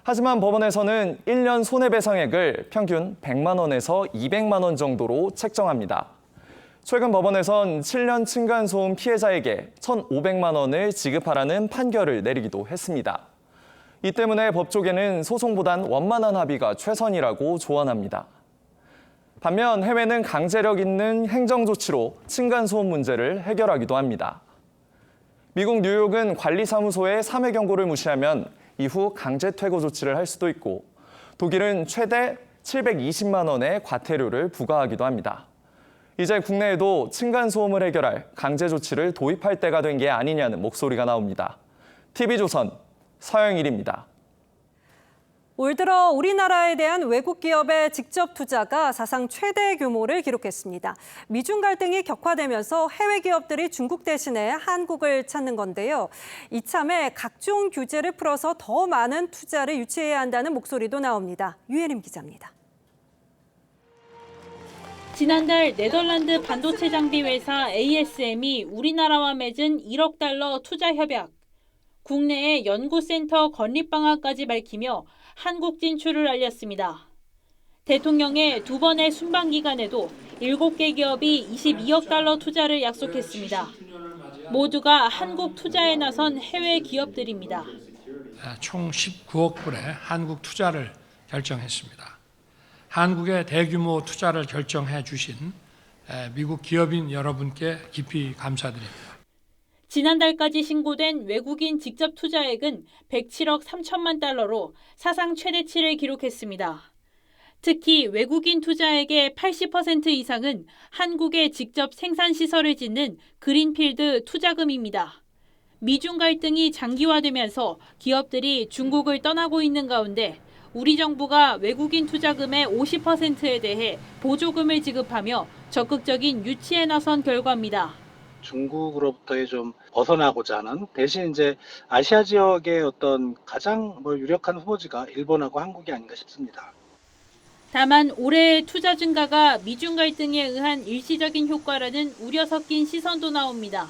하지만 법원에서는 1년 손해배상액을 평균 100만 원에서 200만 원 정도로 책정합니다. 최근 법원에선 7년 층간소음 피해자에게 1,500만 원을 지급하라는 판결을 내리기도 했습니다. 이 때문에 법조계는 소송보단 원만한 합의가 최선이라고 조언합니다. 반면 해외는 강제력 있는 행정조치로 층간소음 문제를 해결하기도 합니다. 미국 뉴욕은 관리사무소의 3회 경고를 무시하면 이후 강제 퇴거 조치를 할 수도 있고 독일은 최대 720만 원의 과태료를 부과하기도 합니다. 이제 국내에도 층간소음을 해결할 강제 조치를 도입할 때가 된 게 아니냐는 목소리가 나옵니다. TV조선 서영일입니다. 올 들어 우리나라에 대한 외국 기업의 직접 투자가 사상 최대 규모를 기록했습니다. 미중 갈등이 격화되면서 해외 기업들이 중국 대신에 한국을 찾는 건데요. 이참에 각종 규제를 풀어서 더 많은 투자를 유치해야 한다는 목소리도 나옵니다. 유혜림 기자입니다. 지난달 네덜란드 반도체 장비 회사 ASM이 우리나라와 맺은 1억 달러 투자 협약. 국내에 연구센터 건립 방안까지 밝히며 한국 진출을 알렸습니다. 대통령의 두 번의 순방 기간에도 7개 기업이 22억 달러 투자를 약속했습니다. 모두가 한국 투자에 나선 해외 기업들입니다. 총 19억 불의 한국 투자를 결정했습니다. 한국의 대규모 투자를 결정해 주신 미국 기업인 여러분께 깊이 감사드립니다. 지난달까지 신고된 외국인 직접 투자액은 107억 3천만 달러로 사상 최대치를 기록했습니다. 특히 외국인 투자액의 80% 이상은 한국에 직접 생산시설을 짓는 그린필드 투자금입니다. 미중 갈등이 장기화되면서 기업들이 중국을 떠나고 있는 가운데 우리 정부가 외국인 투자금의 50%에 대해 보조금을 지급하며 적극적인 유치에 나선 결과입니다. 중국으로부터의 좀 벗어나고자 하는 대신 이제 아시아 지역의 어떤 가장 유력한 후보지가 일본하고 한국이 아닌가 싶습니다. 다만 올해의 투자 증가가 미중 갈등에 의한 일시적인 효과라는 우려 섞인 시선도 나옵니다.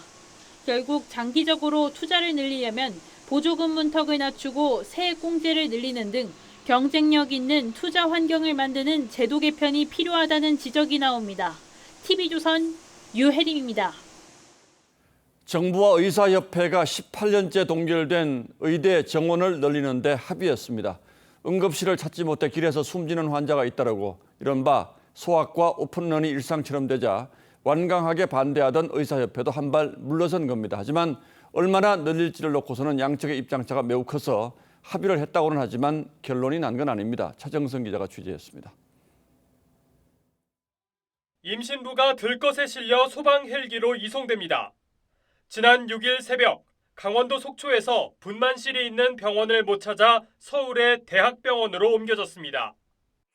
결국 장기적으로 투자를 늘리려면 보조금 문턱을 낮추고 세액 공제를 늘리는 등 경쟁력 있는 투자 환경을 만드는 제도 개편이 필요하다는 지적이 나옵니다. TV조선 유혜림입니다. 정부와 의사협회가 18년째 동결된 의대 정원을 늘리는 데 합의했습니다. 응급실을 찾지 못해 길에서 숨지는 환자가 있다라고 이른바 소아과 오픈런이 일상처럼 되자 완강하게 반대하던 의사협회도 한 발 물러선 겁니다. 하지만 얼마나 늘릴지를 놓고서는 양측의 입장차가 매우 커서 합의를 했다고는 하지만 결론이 난 건 아닙니다. 차정선 기자가 취재했습니다. 임신부가 들것에 실려 소방 헬기로 이송됩니다. 지난 6일 새벽 강원도 속초에서 분만실이 있는 병원을 못 찾아 서울의 대학병원으로 옮겨졌습니다.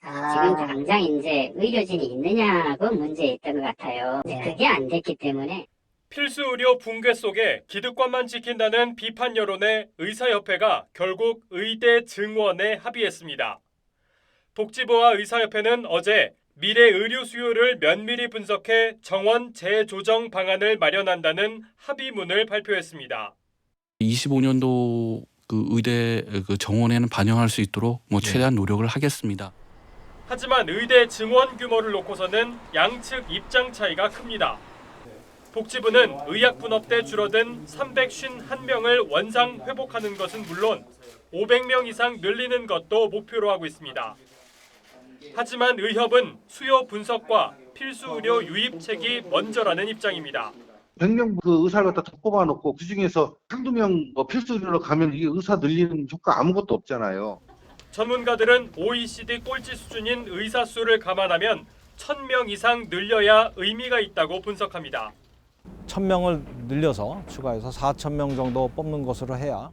지금 당장 이제 의료진이 있느냐고 문제 있던 것 같아요. 그게 안 됐기 때문에. 필수 의료 붕괴 속에 기득권만 지킨다는 비판 여론에 의사협회가 결국 의대 증원에 합의했습니다. 복지부와 의사협회는 어제 미래 의료 수요를 면밀히 분석해 정원 재조정 방안을 마련한다는 합의문을 발표했습니다. 25년도 그 의대 그 정원에는 반영할 수 있도록 최대한 노력을 하겠습니다. 하지만 의대 증원 규모를 놓고서는 양측 입장 차이가 큽니다. 복지부는 의약분업대 줄어든 351명을 원상 회복하는 것은 물론 500명 이상 늘리는 것도 목표로 하고 있습니다. 하지만 의협은 수요 분석과 필수 의료 유입책이 먼저라는 입장입니다. 100명 그 의사를 갖다 더 뽑아놓고 그중에서 한두 명 필수 의료로 가면 이게 의사 늘리는 효과 아무것도 없잖아요. 전문가들은 OECD 꼴찌 수준인 의사 수를 감안하면 1,000명 이상 늘려야 의미가 있다고 분석합니다. 1,000명을 늘려서 추가해서 4,000명 정도 뽑는 것으로 해야.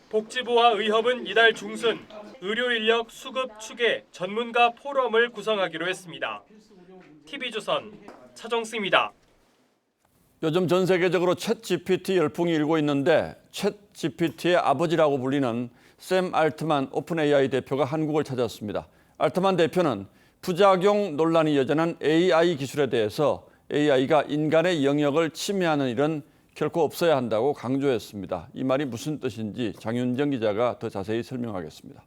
복지부와 의협은 이달 중순 의료 인력 수급 추계 전문가 포럼을 구성하기로 했습니다. TV조선 차정수입니다. 요즘 전 세계적으로 챗GPT 열풍이 일고 있는데 챗GPT의 아버지라고 불리는 샘 알트만 오픈 AI 대표가 한국을 찾았습니다. 알트만 대표는 부작용 논란이 여전한 AI 기술에 대해서 AI가 인간의 영역을 침해하는 일은 결코 없어야 한다고 강조했습니다. 이 말이 무슨 뜻인지 장윤정 기자가 더 자세히 설명하겠습니다.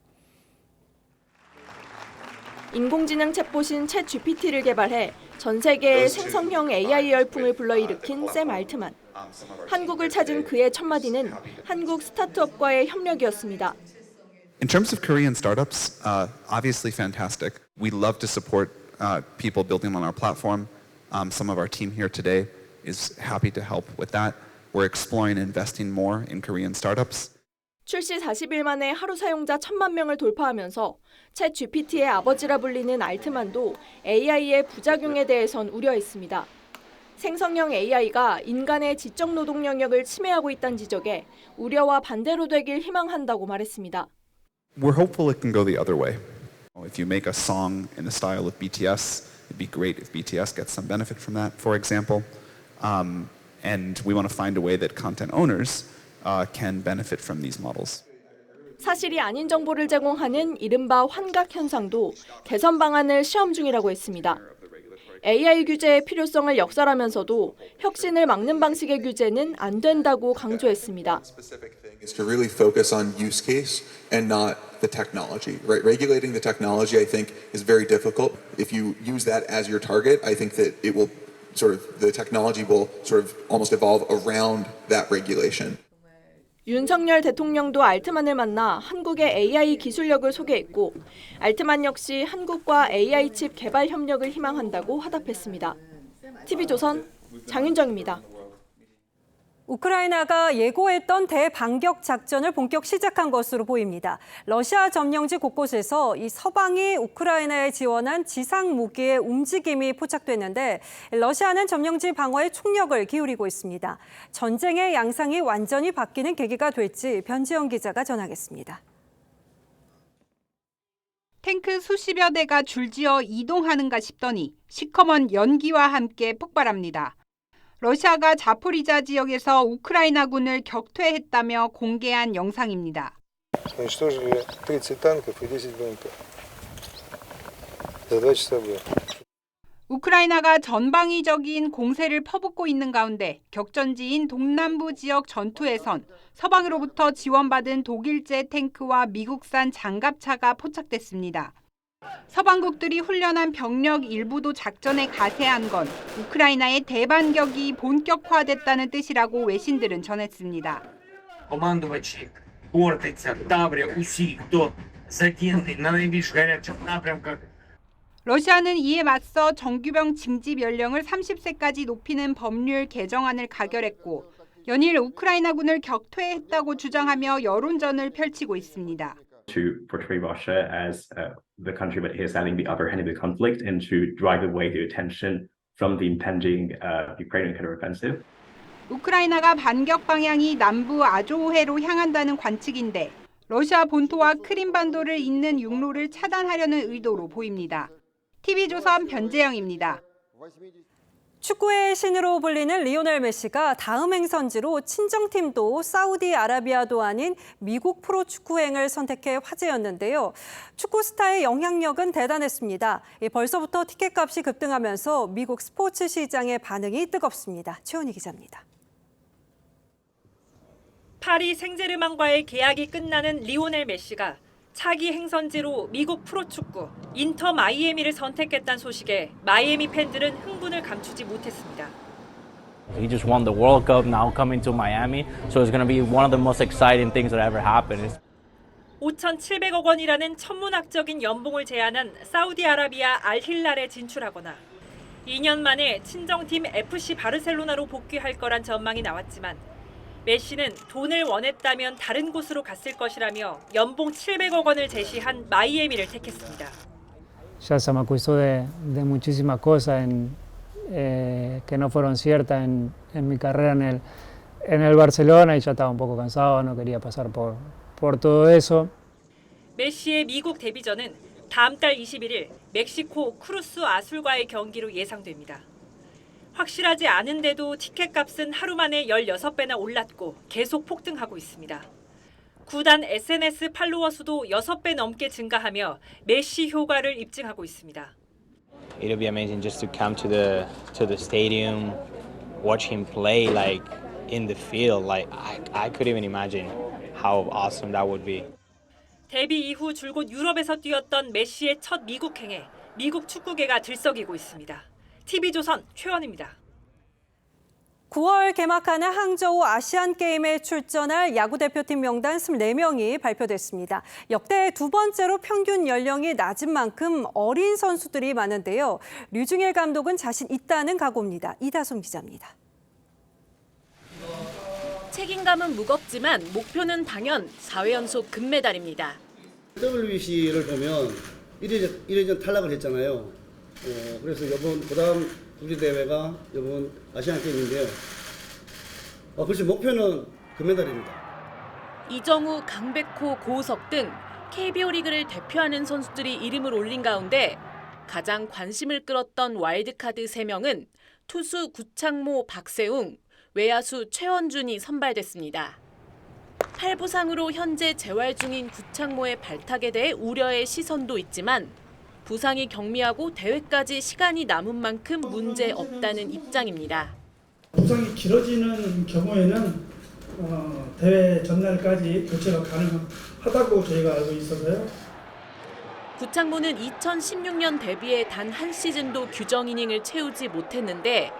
인공지능 챗봇인 챗GPT를 개발해 전 세계의 생성형 AI 열풍을 불러일으킨 샘 알트만. 한국을 찾은 그의 첫 마디는 한국 스타트업과의 협력이었습니다. In terms of Korean startups, obviously fantastic. We love to support people building on our platform. Some of our team here today is happy to help with that. We're exploring investing more in Korean startups. 출시 40일 만에 하루 사용자 1,000만 명을 돌파하면서 챗 GPT의 아버지라 불리는 알트만도 AI의 부작용에 대해선 우려했습니다. 생성형 AI가 인간의 지적 노동 영역을 침해하고 있다는 지적에 우려와 반대로 되길 희망한다고 말했습니다. We're hopeful it can go the other way. If you make a song in the style of BTS, it'd be great if BTS gets some benefit from that, for example. And we want to find a way that content owners can benefit from these models. 사실이 아닌 정보를 제공하는 이른바 환각 현상도 개선 방안을 시험 중이라고 했습니다. AI 규제의 필요성을 역설하면서도 혁신을 막는 방식의 규제는 안 된다고 강조했습니다. Is to really focus on use case and not the technology. Right? Regulating the technology, I think, is very difficult. If you use that as your target, I think that it will the technology will almost evolve around that regulation. 윤석열 대통령도 알트만을 만나 한국의 AI 기술력을 소개했고 알트만 역시 한국과 AI 칩 개발 협력을 희망한다고 화답했습니다. TV조선 장윤정입니다. 우크라이나가 예고했던 대반격 작전을 본격 시작한 것으로 보입니다. 러시아 점령지 곳곳에서 이 서방이 우크라이나에 지원한 지상 무기의 움직임이 포착됐는데 러시아는 점령지 방어에 총력을 기울이고 있습니다. 전쟁의 양상이 완전히 바뀌는 계기가 될지 변지영 기자가 전하겠습니다. 탱크 수십여 대가 줄지어 이동하는가 싶더니 시커먼 연기와 함께 폭발합니다. 러시아가 자포리자 지역에서 우크라이나군을 격퇴했다며 공개한 영상입니다. 우크라이나가 전방위적인 공세를 퍼붓고 있는 가운데 격전지인 동남부 지역 전투에선 서방으로부터 지원받은 독일제 탱크와 미국산 장갑차가 포착됐습니다. 서방국들이 훈련한 병력 일부도 작전에 가세한 건 우크라이나의 대반격이 본격화됐다는 뜻이라고 외신들은 전했습니다. Командувачі Хортиця, Таврія, усі, хто задіяний на найбільш гарячих напрямках. 러시아는 이에 맞서 정규병 징집 연령을 30세까지 높이는 법률 개정안을 가결했고 연일 우크라이나군을 격퇴했다고 주장하며 여론전을 펼치고 있습니다. To portray Russia as the country that is having the upper hand in the conflict and to drive away the attention from the impending Ukrainian counteroffensive. 우크라이나가 반격 방향이 남부 아조해로 향한다는 관측인데 러시아 본토와 크림반도를 잇는 육로를 차단하려는 의도로 보입니다. TV조선 변재영입니다. 축구의 신으로 불리는 리오넬 메시가 다음 행선지로 친정팀도 사우디아라비아도 아닌 미국 프로축구행을 선택해 화제였는데요. 축구 스타의 영향력은 대단했습니다. 벌써부터 티켓값이 급등하면서 미국 스포츠 시장의 반응이 뜨겁습니다. 최원희 기자입니다. 파리 생제르맹과의 계약이 끝나는 리오넬 메시가 차기 행선지로 미국 프로축구 인터 마이애미를 선택했다는 소식에 마이애미 팬들은 흥분을 감추지 못했습니다. He just won the World Cup, now coming to Miami, so it's going to be one of the most exciting things that ever happened. 5,700억 원이라는 천문학적인 연봉을 제안한 사우디아라비아 알힐랄에 진출하거나 2년 만에 친정팀 FC 바르셀로나로 복귀할 거란 전망이 나왔지만 메시는 돈을 원했다면 다른 곳으로 갔을 것이라며 연봉 700억 원을 제시한 마이애미를 택했습니다. Ya se me acusó de muchísimas cosas que no fueron ciertas en mi carrera en el Barcelona y ya estaba un poco cansado, no quería pasar por todo eso. 메시의 미국 데뷔전은 다음 달 21일 멕시코 크루스 아술과의 경기로 예상됩니다. 확실하지 않은데도 티켓값은 하루 만에 16배나 올랐고 계속 폭등하고 있습니다. 구단 SNS 팔로워 수도 6배 넘게 증가하며 메시 효과를 입증하고 있습니다. It'll be amazing just to come to the stadium, watch him play like in the field. Like I couldn't even imagine how awesome that would be. 데뷔 이후 줄곧 유럽에서 뛰었던 메시의 첫 미국행에 미국 축구계가 들썩이고 있습니다. TV조선 최원입니다. 9월 개막하는 항저우 아시안게임에 출전할 야구대표팀 명단 24명이 발표됐습니다. 역대 두 번째로 평균 연령이 낮은 만큼 어린 선수들이 많은데요. 류중일 감독은 자신 있다는 각오입니다. 이다솜 기자입니다. 책임감은 무겁지만 목표는 당연 4회 연속 금메달입니다. WBC를 보면 1회전 탈락을 했잖아요. 그래서 그다음 국제대회가 이번 아시안게임인데요. 글쎄 목표는 금메달입니다. 이정우, 강백호, 고우석 등 KBO 리그를 대표하는 선수들이 이름을 올린 가운데 가장 관심을 끌었던 와일드카드 3명은 투수 구창모, 박세웅, 외야수 최원준이 선발됐습니다. 팔부상으로 현재 재활 중인 구창모의 발탁에 대해 우려의 시선도 있지만 부상이 경미하고 대회까지 시간이 남은 만큼 문제 없다는 입장입니다. 부상이 길어지는 경우에는 대회 전날까지 교체가 가능하다고 저희가 알고 있어서요. 구창모는 2016년 데뷔에 단 한 시즌도 규정 이닝을 채우지 못했는데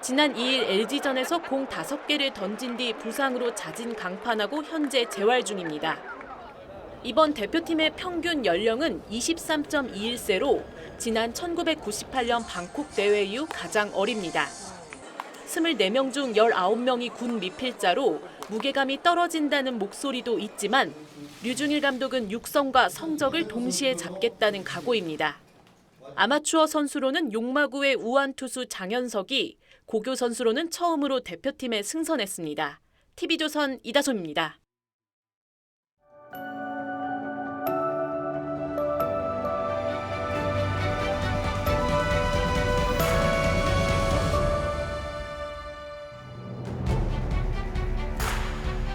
지난 2일 LG전에서 공 5개를 던진 뒤 부상으로 자진 강판하고 현재 재활 중입니다. 이번 대표팀의 평균 연령은 23.21세로 지난 1998년 방콕 대회 이후 가장 어립니다. 24명 중 19명이 군 미필자로 무게감이 떨어진다는 목소리도 있지만 류중일 감독은 육성과 성적을 동시에 잡겠다는 각오입니다. 아마추어 선수로는 용마구의 우완 투수 장현석이 고교 선수로는 처음으로 대표팀에 승선했습니다. TV조선 이다솜입니다.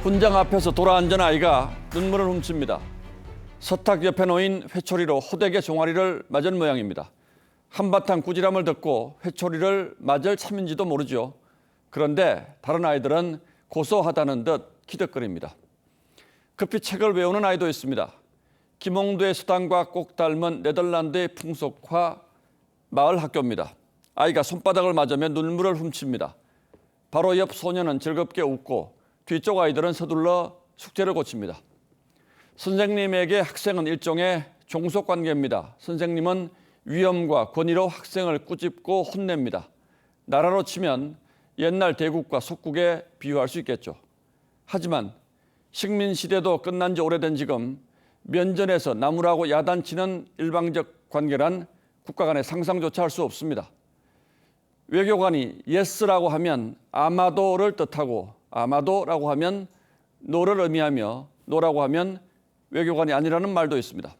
훈장 앞에서 돌아앉은 아이가 눈물을 훔칩니다. 서탁 옆에 놓인 회초리로 호되게 종아리를 맞은 모양입니다. 한바탕 꾸지람을 듣고 회초리를 맞을 참인지도 모르죠. 그런데 다른 아이들은 고소하다는 듯 기득거립니다. 급히 책을 외우는 아이도 있습니다. 김홍도의 수단과 꼭 닮은 네덜란드의 풍속화 마을 학교입니다. 아이가 손바닥을 맞으며 눈물을 훔칩니다. 바로 옆 소녀는 즐겁게 웃고 뒤쪽 아이들은 서둘러 숙제를 고칩니다. 선생님에게 학생은 일종의 종속관계입니다. 선생님은 위엄과 권위로 학생을 꾸짖고 혼냅니다. 나라로 치면 옛날 대국과 속국에 비유할 수 있겠죠. 하지만 식민시대도 끝난 지 오래된 지금 면전에서 나무라고 야단치는 일방적 관계란 국가 간의 상상조차 할 수 없습니다. 외교관이 yes라고 하면 아마도를 뜻하고 아마도라고 하면 no를 의미하며 no라고 하면 외교관이 아니라는 말도 있습니다.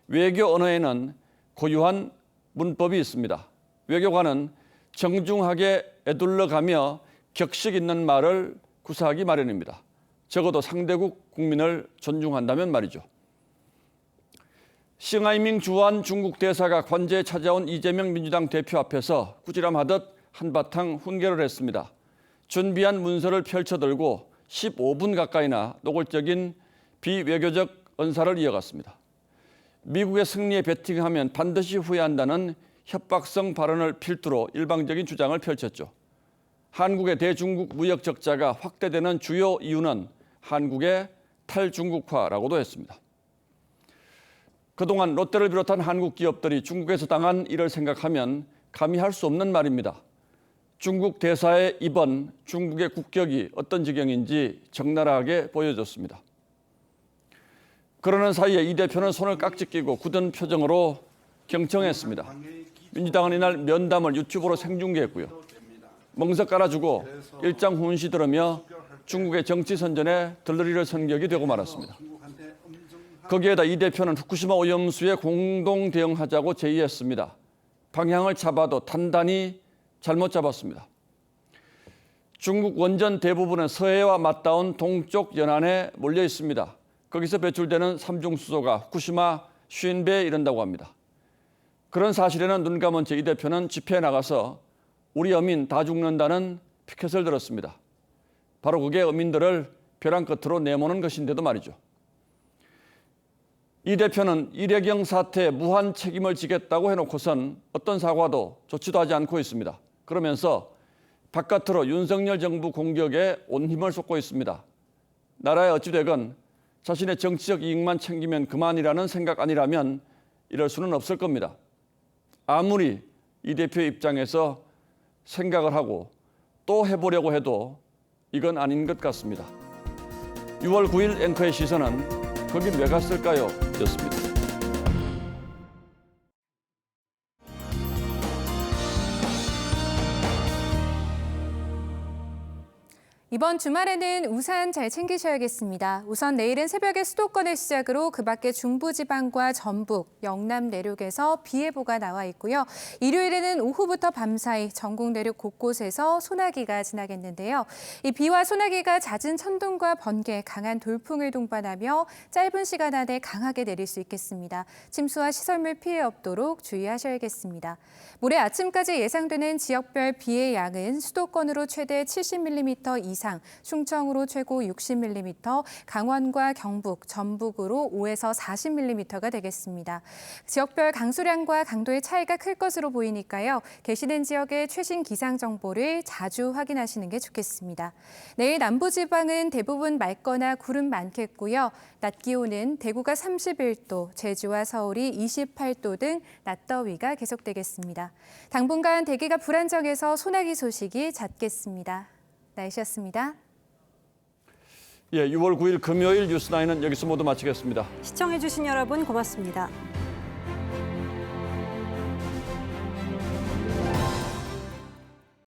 외교 언어에는 고유한 문법이 있습니다. 외교관은 정중하게 에둘러가며 격식 있는 말을 구사하기 마련입니다. 적어도 상대국 국민을 존중한다면 말이죠. 싱하이밍 주한 중국 대사가 관제에 찾아온 이재명 민주당 대표 앞에서 꾸지람하듯 한바탕 훈계를 했습니다. 준비한 문서를 펼쳐들고 15분 가까이나 노골적인 비외교적 언사를 이어갔습니다. 미국의 승리에 베팅하면 반드시 후회한다는 협박성 발언을 필두로 일방적인 주장을 펼쳤죠. 한국의 대중국 무역 적자가 확대되는 주요 이유는 한국의 탈중국화라고도 했습니다. 그동안 롯데를 비롯한 한국 기업들이 중국에서 당한 일을 생각하면 감히 할 수 없는 말입니다. 중국 대사의 이번 중국의 국격이 어떤 지경인지 적나라하게 보여줬습니다. 그러는 사이에 이 대표는 손을 깍지 끼고 굳은 표정으로 경청했습니다. 민주당은 이날 면담을 유튜브로 생중계했고요. 멍석 깔아주고 일장 훈시 들으며 중국의 정치 선전에 들러리를 선격이 되고 말았습니다. 거기에다 이 대표는 후쿠시마 오염수에 공동 대응하자고 제의했습니다. 방향을 잡아도 단단히 잘못 잡았습니다. 중국 원전 대부분은 서해와 맞닿은 동쪽 연안에 몰려 있습니다. 거기서 배출되는 삼중수소가 후쿠시마 50배에 이른다고 합니다. 그런 사실에는 눈 감은 채 이 대표는 집회에 나가서 우리 어민 다 죽는다는 피켓을 들었습니다. 바로 그게 어민들을 벼랑 끝으로 내모는 것인데도 말이죠. 이 대표는 이례경 사태에 무한 책임을 지겠다고 해놓고선 어떤 사과도 조치도 하지 않고 있습니다. 그러면서 바깥으로 윤석열 정부 공격에 온 힘을 쏟고 있습니다. 나라에 어찌되건 자신의 정치적 이익만 챙기면 그만이라는 생각 아니라면 이럴 수는 없을 겁니다. 아무리 이 대표의 입장에서 생각을 하고 또 해보려고 해도 이건 아닌 것 같습니다. 6월 9일 앵커의 시선은 거긴 왜 갔을까요? 였습니다. 이번 주말에는 우산 잘 챙기셔야겠습니다. 우선 내일은 새벽에 수도권을 시작으로 그 밖에 중부지방과 전북, 영남 내륙에서 비 예보가 나와 있고요. 일요일에는 오후부터 밤사이 전국 내륙 곳곳에서 소나기가 지나겠는데요. 이 비와 소나기가 잦은 천둥과 번개, 강한 돌풍을 동반하며 짧은 시간 안에 강하게 내릴 수 있겠습니다. 침수와 시설물 피해 없도록 주의하셔야겠습니다. 모레 아침까지 예상되는 지역별 비의 양은 수도권으로 최대 70mm 이상, 충청으로 최고 60mm, 강원과 경북, 전북으로 5에서 40mm가 되겠습니다. 지역별 강수량과 강도의 차이가 클 것으로 보이니까요. 계시는 지역의 최신 기상 정보를 자주 확인하시는 게 좋겠습니다. 내일 남부지방은 대부분 맑거나 구름 많겠고요. 낮 기온은 대구가 31도, 제주와 서울이 28도 등 낮더위가 계속되겠습니다. 당분간 대기가 불안정해서 소나기 소식이 잦겠습니다. 날씨였습니다. 6월 9일 금요일 뉴스9는 여기서 모두 마치겠습니다. 시청해주신 여러분 고맙습니다.